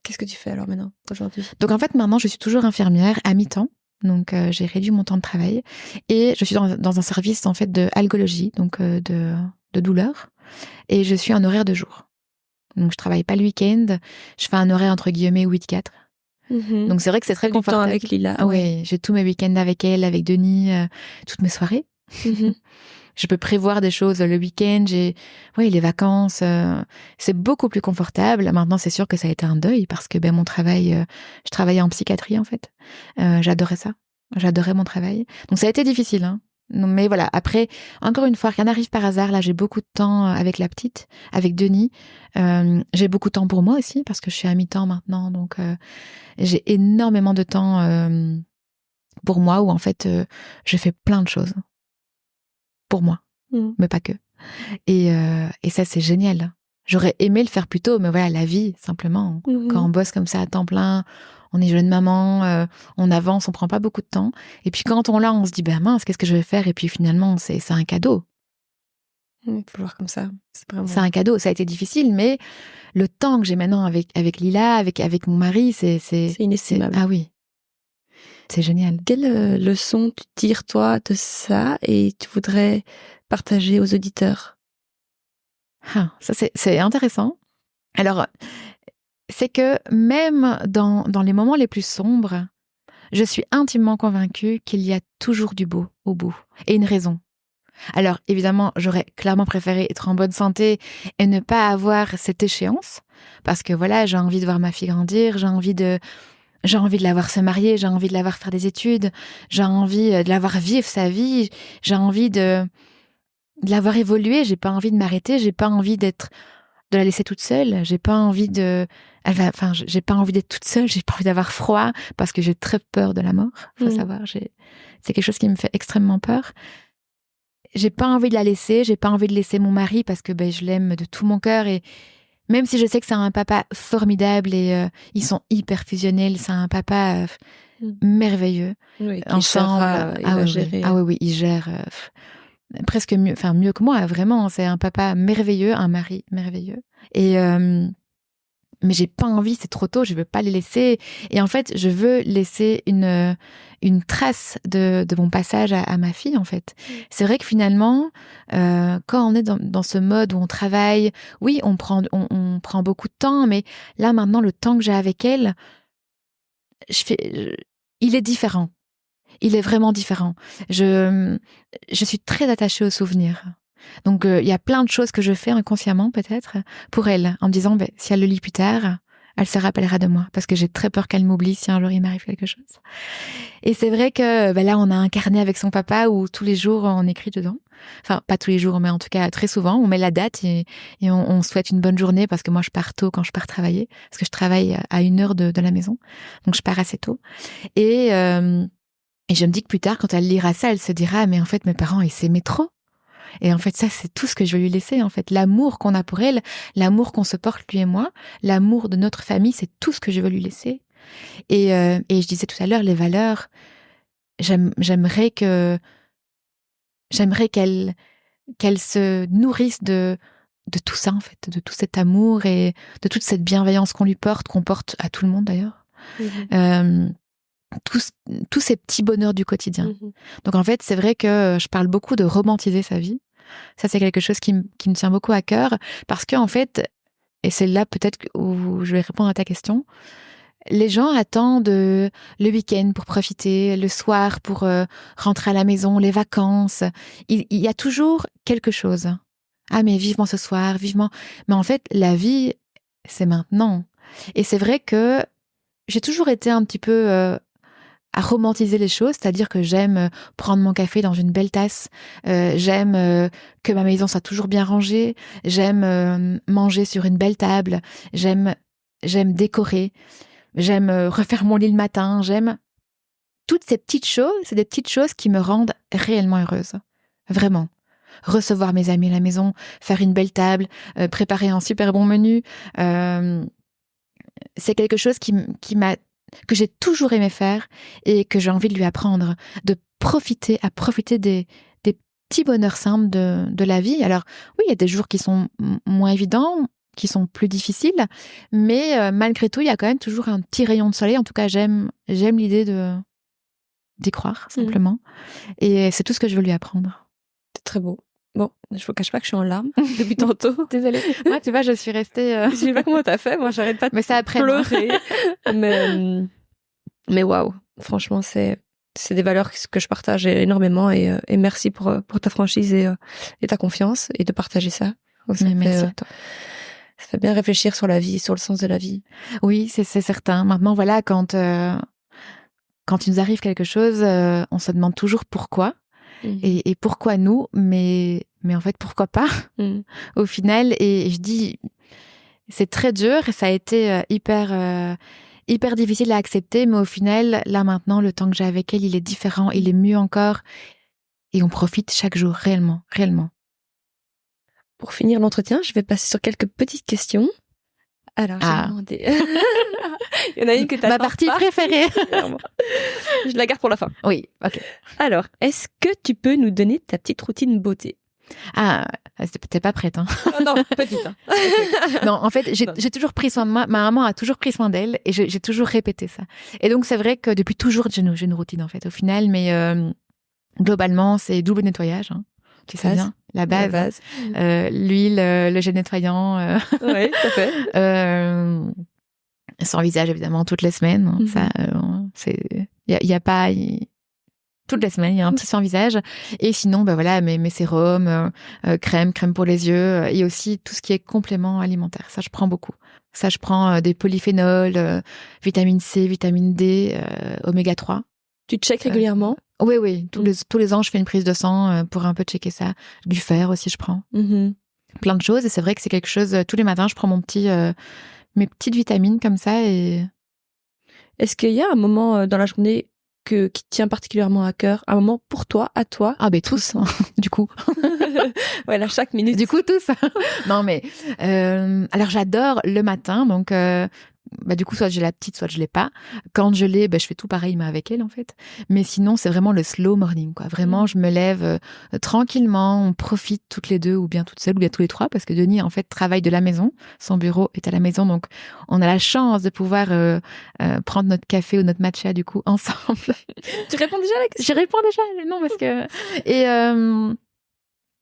Qu'est-ce que tu fais alors maintenant, aujourd'hui? Donc en fait maintenant je suis toujours infirmière à mi-temps. Donc j'ai réduit mon temps de travail et je suis dans un service en fait de algologie, donc de douleur, et je suis en horaire de jour. Donc je travaille pas le week-end, je fais un horaire entre guillemets 8-4. Donc c'est vrai que c'est très confortable. Du temps avec Lila. Oui, j'ai tous mes week-ends avec elle, avec Denis, toutes mes soirées. Je peux prévoir des choses le week-end, les vacances, c'est beaucoup plus confortable. Maintenant, c'est sûr que ça a été un deuil parce que mon travail, je travaillais en psychiatrie en fait. J'adorais ça. J'adorais mon travail. Donc ça a été difficile, hein. Mais voilà, après, encore une fois, rien n'arrive par hasard. Là, j'ai beaucoup de temps avec la petite, avec Denis. J'ai beaucoup de temps pour moi aussi parce que je suis à mi-temps maintenant. Donc, j'ai énormément de temps pour moi où en fait, je fais plein de choses. Pour moi, mais pas que. Et ça, c'est génial. J'aurais aimé le faire plus tôt, mais voilà, la vie, simplement. Quand on bosse comme ça à temps plein, on est jeune maman, on avance, on prend pas beaucoup de temps. Et puis quand on l'a, on se dit, mince, qu'est-ce que je vais faire? Et puis finalement, c'est un cadeau. Il faut voir comme ça. C'est un cadeau. Ça a été difficile, mais le temps que j'ai maintenant avec Lila, avec mon mari, c'est inestimable. Ah oui. C'est génial. Quelle leçon tu tires, toi, de ça et tu voudrais partager aux auditeurs? Ça, c'est intéressant. Alors, c'est que même dans les moments les plus sombres, je suis intimement convaincue qu'il y a toujours du beau au bout et une raison. Alors, évidemment, j'aurais clairement préféré être en bonne santé et ne pas avoir cette échéance parce que voilà, j'ai envie de voir ma fille grandir, j'ai envie de la voir se marier, j'ai envie de la voir faire des études, j'ai envie de la voir vivre sa vie, j'ai envie de la voir évoluer, j'ai pas envie de m'arrêter, j'ai pas envie de la laisser toute seule, j'ai pas envie j'ai pas envie d'être toute seule, j'ai pas envie d'avoir froid parce que j'ai très peur de la mort, faut savoir, c'est quelque chose qui me fait extrêmement peur. J'ai pas envie de la laisser, j'ai pas envie de laisser mon mari parce que je l'aime de tout mon cœur et même si je sais que c'est un papa formidable et ils sont hyper fusionnels, c'est un papa merveilleux. Oui, qui ensemble, il va gérer. Oui, il gère presque mieux que moi, vraiment. C'est un papa merveilleux, un mari merveilleux. Et mais j'ai pas envie, c'est trop tôt, je veux pas les laisser. Et en fait, je veux laisser une trace de mon passage à ma fille, en fait. C'est vrai que finalement, quand on est dans ce mode où on travaille, oui, on prend beaucoup de temps, mais là, maintenant, le temps que j'ai avec elle, il est différent. Il est vraiment différent. Je suis très attachée aux souvenirs. Donc, il y a plein de choses que je fais inconsciemment, peut-être, pour elle, en me disant, si elle le lit plus tard, elle se rappellera de moi, parce que j'ai très peur qu'elle m'oublie si un jour il m'arrive quelque chose. Et c'est vrai que là, on a un carnet avec son papa où tous les jours, on écrit dedans. Enfin, pas tous les jours, mais en tout cas, très souvent, on met la date et on souhaite une bonne journée, parce que moi, je pars tôt quand je pars travailler, parce que je travaille à 1 heure de la maison. Donc, je pars assez tôt. Et je me dis que plus tard, quand elle lira ça, elle se dira, mais en fait, mes parents, ils s'aimaient trop. Et en fait, ça, c'est tout ce que je veux lui laisser, en fait. L'amour qu'on a pour elle, l'amour qu'on se porte, lui et moi, l'amour de notre famille, c'est tout ce que je veux lui laisser. Et je disais tout à l'heure, les valeurs, j'aimerais qu'elle qu'elle se nourrisse de tout ça, en fait, de tout cet amour et de toute cette bienveillance qu'on porte à tout le monde d'ailleurs. Tous ces petits bonheurs du quotidien. Donc en fait, c'est vrai que je parle beaucoup de romantiser sa vie. Ça, c'est quelque chose qui me tient beaucoup à cœur parce que en fait, et c'est là peut-être où je vais répondre à ta question, les gens attendent le week-end pour profiter, le soir pour rentrer à la maison, les vacances. Il y a toujours quelque chose. Ah mais vivement ce soir, vivement. Mais en fait, la vie, c'est maintenant. Et c'est vrai que j'ai toujours été un petit peu à romantiser les choses, c'est-à-dire que j'aime prendre mon café dans une belle tasse, j'aime que ma maison soit toujours bien rangée, j'aime manger sur une belle table, j'aime décorer, j'aime refaire mon lit le matin, j'aime toutes ces petites choses, c'est des petites choses qui me rendent réellement heureuse. Vraiment. Recevoir mes amis à la maison, faire une belle table, préparer un super bon menu, c'est quelque chose que j'ai toujours aimé faire et que j'ai envie de lui apprendre, de profiter des petits bonheurs simples de la vie. Alors oui, il y a des jours qui sont moins évidents, qui sont plus difficiles, mais malgré tout, il y a quand même toujours un petit rayon de soleil. En tout cas, j'aime l'idée d'y croire, simplement. Et c'est tout ce que je veux lui apprendre. C'est très beau. Bon, je vous cache pas que je suis en larmes depuis tantôt. Désolée. Moi, tu vois, je suis restée... Je sais pas comment t'as fait, moi j'arrête pas de pleurer. Mais waouh, franchement, c'est des valeurs que je partage énormément et merci pour ta franchise et ta confiance et de partager ça. Merci. Ça fait bien réfléchir sur la vie, sur le sens de la vie. Oui, c'est certain. Maintenant, voilà, quand il nous arrive quelque chose, on se demande toujours pourquoi. Et pourquoi nous, mais en fait, pourquoi pas au final. Et je dis, c'est très dur, ça a été hyper difficile à accepter, mais au final, là maintenant, le temps que j'ai avec elle, il est différent, il est mieux encore. Et on profite chaque jour, réellement. Pour finir l'entretien, je vais passer sur quelques petites questions. Alors, j'ai demandé... Il y en a une que t'as ma partie préférée. Je la garde pour la fin. Oui, ok. Alors, est-ce que tu peux nous donner ta petite routine beauté? Ah, t'es pas prête, hein? Non, petite. Hein. Okay. Non, en fait, j'ai toujours pris soin de moi. Ma maman a toujours pris soin d'elle et j'ai toujours répété ça. Et donc, c'est vrai que depuis toujours, j'ai une routine, en fait, au final. Mais globalement, c'est double nettoyage. Hein. Tu sais bien, la base. L'huile, le gel nettoyant. Oui, tout à fait. Sans visage, évidemment, toutes les semaines. Ça, il y a pas... Toutes les semaines, il y a un petit soin visage. Et sinon, bah voilà, mes sérums, crème pour les yeux, et aussi tout ce qui est complément alimentaire. Ça, je prends beaucoup. Ça, je prends des polyphénols, vitamine C, vitamine D, oméga 3. Tu checkes régulièrement? Oui. Tous les ans, je fais une prise de sang pour un peu checker ça. Du fer aussi, je prends. Plein de choses. Et c'est vrai que c'est quelque chose, tous les matins, je prends mes petites vitamines comme ça. Et est-ce qu'il y a un moment dans la journée qui tient particulièrement à cœur, un moment pour toi, à toi? Ah ben tous, hein, du coup. Voilà, chaque minute. Du coup, tous. Non mais, alors j'adore le matin, donc du coup, soit j'ai la petite, soit je l'ai pas. Quand je l'ai, je fais tout pareil, mais avec elle, en fait. Mais sinon, c'est vraiment le slow morning, quoi. Vraiment, je me lève tranquillement, on profite toutes les deux, ou bien toutes seules, ou bien tous les trois, parce que Denis, en fait, travaille de la maison. Son bureau est à la maison, donc on a la chance de pouvoir prendre notre café ou notre matcha, du coup, ensemble. Tu réponds déjà à la question? Je réponds déjà, non, parce que... Et...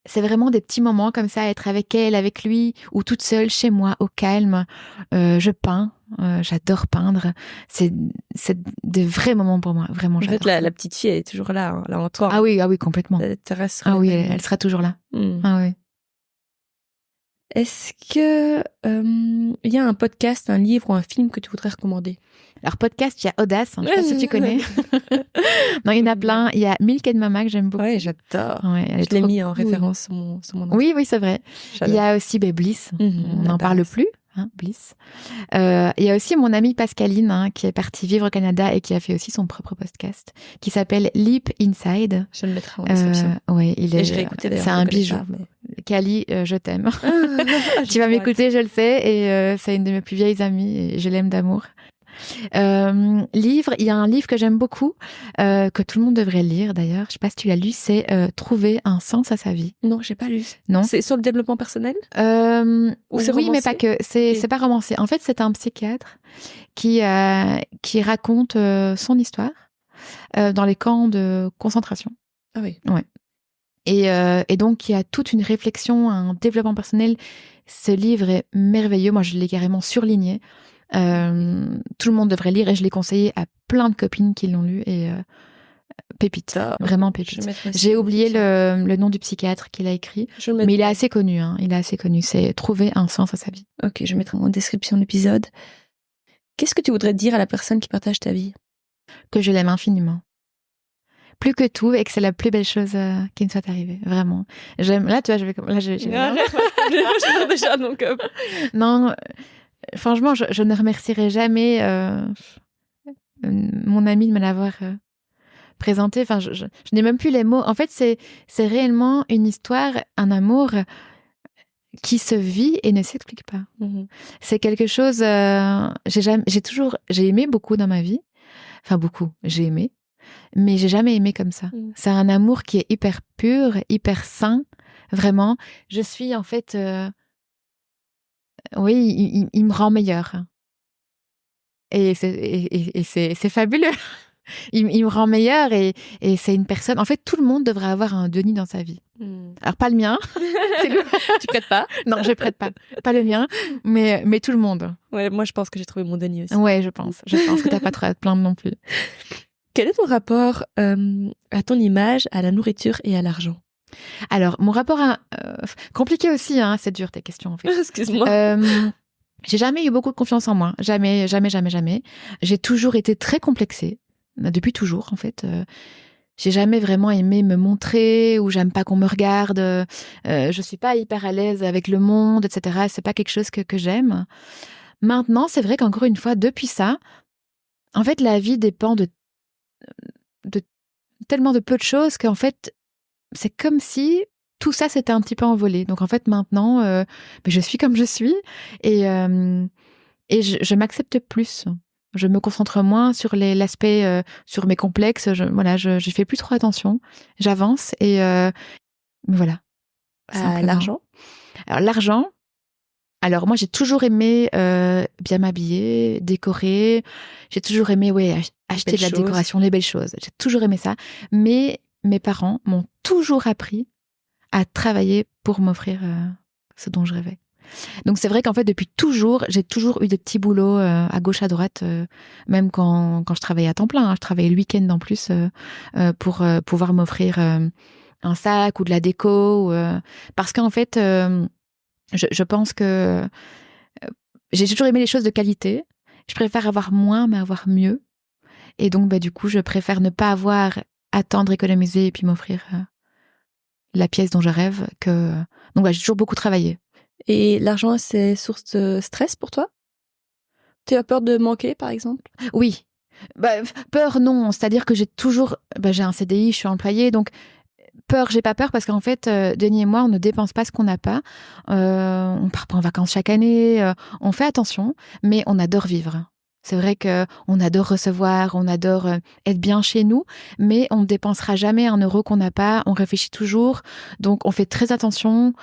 c'est vraiment des petits moments comme ça, être avec elle, avec lui, ou toute seule chez moi, au calme. Je peins, j'adore peindre. C'est des vrais moments pour moi, vraiment. En fait, la petite fille, elle est toujours là, hein, là en toi. Ah oui, complètement. Ah oui, elle sera toujours là. Ah oui. Est-ce que il y a un podcast, un livre ou un film que tu voudrais recommander? Alors podcast, il y a Audace, je sais pas si tu connais. Non, il y en a plein. Il y a Milk and Mama que j'aime beaucoup. Ouais, j'adore. Ouais, je l'ai mis en référence sur mon Oui, c'est vrai. J'adore. Il y a aussi Bliss. On n'en parle plus. Hein, Bliss. Il y a aussi mon amie Pascaline qui est partie vivre au Canada et qui a fait aussi son propre podcast qui s'appelle Leap Inside. Je le mettrai en description. Oui, et je l'ai écouté d'ailleurs. C'est un bijou. Cali, je t'aime. Tu vas m'écouter, je le sais, et c'est une de mes plus vieilles amies et je l'aime d'amour. Livre, il y a un livre que j'aime beaucoup, que tout le monde devrait lire d'ailleurs. Je sais pas si tu l'as lu, c'est Trouver un sens à sa vie. Non, j'ai pas lu. Non. C'est sur le développement personnel? Ou c'est Oui, romancé? mais pas que. C'est pas romancé. En fait, c'est un psychiatre qui raconte son histoire dans les camps de concentration. Ah oui. Ouais. Et donc, il y a toute une réflexion, un développement personnel. Ce livre est merveilleux. Moi, je l'ai carrément surligné. Tout le monde devrait lire et je l'ai conseillé à plein de copines qui l'ont lu. Et pépite, vraiment pépite. J'ai oublié le nom du psychiatre qui l'a écrit, mais il est assez connu. Hein. Il est assez connu. C'est Trouver un sens à sa vie. Ok, je mettrai en description de l'épisode. Qu'est-ce que tu voudrais dire à la personne qui partage ta vie? Que je l'aime infiniment. Plus que tout, et que c'est la plus belle chose qui me soit arrivée, vraiment. J'aime. Là, tu vois, je déjà donc. Non, franchement, je ne remercierai jamais mon ami de me l'avoir présenté. Enfin, je n'ai même plus les mots. En fait, c'est réellement une histoire, un amour qui se vit et ne s'explique pas. Mm-hmm. C'est quelque chose. J'ai aimé beaucoup dans ma vie. Enfin, beaucoup. J'ai aimé. Mais j'ai jamais aimé comme ça. C'est un amour qui est hyper pur, hyper sain, vraiment. Je suis en fait, oui, il me rend meilleure. Et c'est fabuleux. Il me rend meilleure et c'est une personne. En fait, tout le monde devrait avoir un Denis dans sa vie. Alors pas le mien. Tu prêtes pas? Non, je prête pas. Pas le mien, mais tout le monde. Ouais, moi je pense que j'ai trouvé mon Denis aussi. Ouais, je pense que t'as pas trop à te plaindre non plus. Quel est ton rapport à ton image, à la nourriture et à l'argent? Alors, mon rapport à... compliqué aussi, hein, c'est dur tes questions en fait. Excuse-moi. J'ai jamais eu beaucoup de confiance en moi. Jamais. J'ai toujours été très complexée. Depuis toujours, en fait. J'ai jamais vraiment aimé me montrer ou j'aime pas qu'on me regarde. Je suis pas hyper à l'aise avec le monde, etc. C'est pas quelque chose que j'aime. Maintenant, c'est vrai qu'encore une fois, depuis ça, en fait, la vie dépend de tellement de peu de choses qu'en fait, c'est comme si tout ça s'était un petit peu envolé. Donc en fait, maintenant, je suis comme je suis et je m'accepte plus. Je me concentre moins sur l'aspect, sur mes complexes. Je fais plus trop attention. J'avance et voilà. L'argent? Alors l'argent. Alors moi j'ai toujours aimé bien m'habiller, décorer. J'ai toujours aimé acheter de la décoration, les belles choses. J'ai toujours aimé ça. Mais mes parents m'ont toujours appris à travailler pour m'offrir ce dont je rêvais. Donc c'est vrai qu'en fait depuis toujours, j'ai toujours eu des petits boulots à gauche à droite, même quand je travaillais à temps plein. Hein, je travaillais le week-end en plus pour pouvoir m'offrir un sac ou de la déco. Parce qu'en fait, je pense que j'ai toujours aimé les choses de qualité. Je préfère avoir moins mais avoir mieux. Et donc du coup, je préfère ne pas attendre, économiser et puis m'offrir la pièce dont je rêve. Donc j'ai toujours beaucoup travaillé. Et l'argent, c'est source de stress pour toi? Tu as peur de manquer, par exemple? Oui. Peur, non. C'est-à-dire que j'ai un CDI, je suis employée, donc peur, j'ai pas peur parce qu'en fait, Denis et moi, on ne dépense pas ce qu'on n'a pas. On part pas en vacances chaque année. On fait attention, mais on adore vivre. C'est vrai qu'on adore recevoir, on adore être bien chez nous, mais on ne dépensera jamais 1 euro qu'on n'a pas. On réfléchit toujours, donc on fait très attention.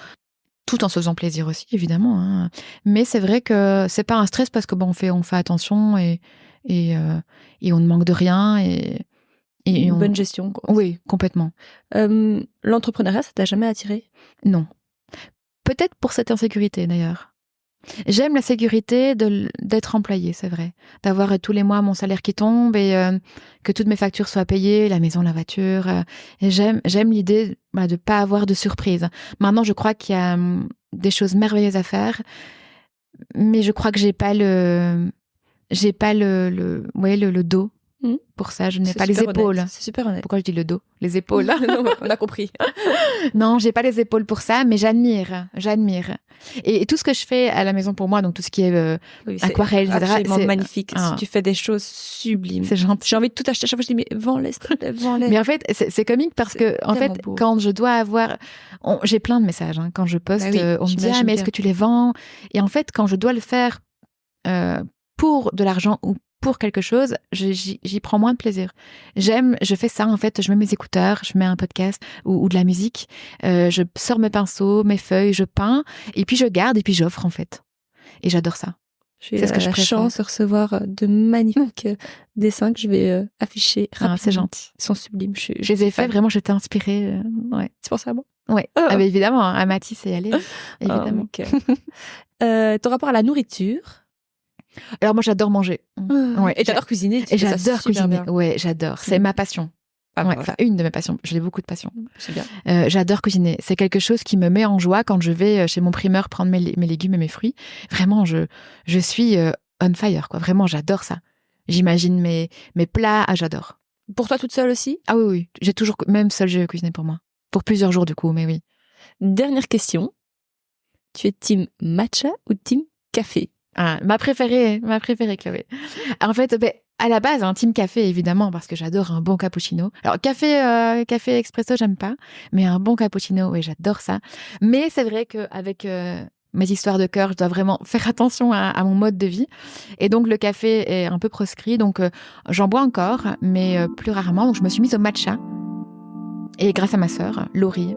Tout en se faisant plaisir aussi, évidemment. Hein. Mais c'est vrai que c'est pas un stress parce que on fait attention et on ne manque de rien et une bonne gestion, quoi. Oui, complètement. L'entrepreneuriat, ça t'a jamais attiré? Non. Peut-être pour cette insécurité, d'ailleurs. J'aime la sécurité d'être employée, c'est vrai. D'avoir tous les mois mon salaire qui tombe et que toutes mes factures soient payées, la maison, la voiture. Et j'aime l'idée de pas avoir de surprise. Maintenant, je crois qu'il y a des choses merveilleuses à faire, mais je crois que j'ai pas le dos pour ça. Je n'ai pas les épaules. Honnête. C'est super honnête. Pourquoi je dis le dos? Les épaules. Non, on a compris. Non, j'ai pas les épaules pour ça, mais j'admire. Et tout ce que je fais à la maison pour moi, donc tout ce qui est aquarelle, etc. C'est magnifique. Si tu fais des choses sublimes. C'est gentil. J'ai envie de tout acheter. À chaque fois, je dis, mais vends-les. Mais en fait, c'est comique parce que, en fait, beau. Quand je dois avoir, j'ai plein de messages, hein. Quand je poste, on me dit, mais est-ce que tu les vends? Et en fait, quand je dois le faire, pour de l'argent ou pour quelque chose, j'y prends moins de plaisir. Je fais ça en fait, je mets mes écouteurs, je mets un podcast ou de la musique, je sors mes pinceaux, mes feuilles, je peins, et puis je garde, et puis j'offre en fait. Et j'adore ça. J'ai la chance de recevoir de magnifiques dessins que je vais afficher rapidement. C'est gentil. Ils sont sublimes. Je les ai faits, vraiment, j'étais inspirée. Ouais. C'est pour ça, moi. Ouais. Ah, mais évidemment, à Matisse et aller, évidemment. Ton rapport à la nourriture? Alors moi, j'adore manger. Ouais. Et j'adore cuisiner. Et j'adore cuisiner. Ouais, j'adore. C'est ma passion. Ouais, enfin, une de mes passions. J'ai beaucoup de passions. C'est bien. J'adore cuisiner. C'est quelque chose qui me met en joie quand je vais chez mon primeur prendre mes légumes et mes fruits. Vraiment, je suis on fire, quoi. Vraiment, j'adore ça. J'imagine mes plats. Ah, j'adore. Pour toi toute seule aussi? Ah oui. J'ai toujours, même seule, j'ai cuisiné pour moi. Pour plusieurs jours, du coup, mais oui. Dernière question. Tu es team matcha ou team café? Ah, ma préférée, Chloé. En fait, à la base, team café, évidemment, parce que j'adore un bon cappuccino. Alors, café expresso, j'aime pas, mais un bon cappuccino, oui, j'adore ça. Mais c'est vrai qu'avec mes histoires de cœur, je dois vraiment faire attention à mon mode de vie. Et donc, le café est un peu proscrit, donc j'en bois encore, mais plus rarement. Donc, je me suis mise au matcha. Et grâce à ma sœur, Laurie,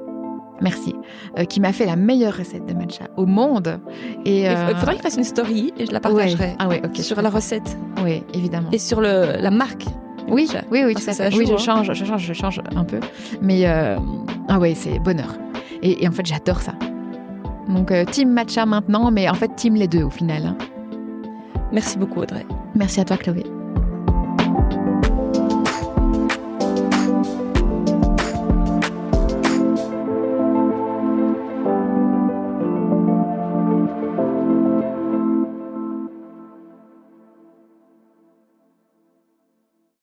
merci, qui m'a fait la meilleure recette de matcha au monde. Et il faudrait qu'il fasse une story et je la partagerai. Ouais. Ah ouais, ok. Sur la recette. Oui, évidemment. Et sur la marque. Oui, tout à fait. Oui, je change un peu. Mais ah ouais, c'est bonheur. Et en fait, j'adore ça. Donc team matcha maintenant, mais en fait team les deux au final. Merci beaucoup Audrey. Merci à toi Chloé.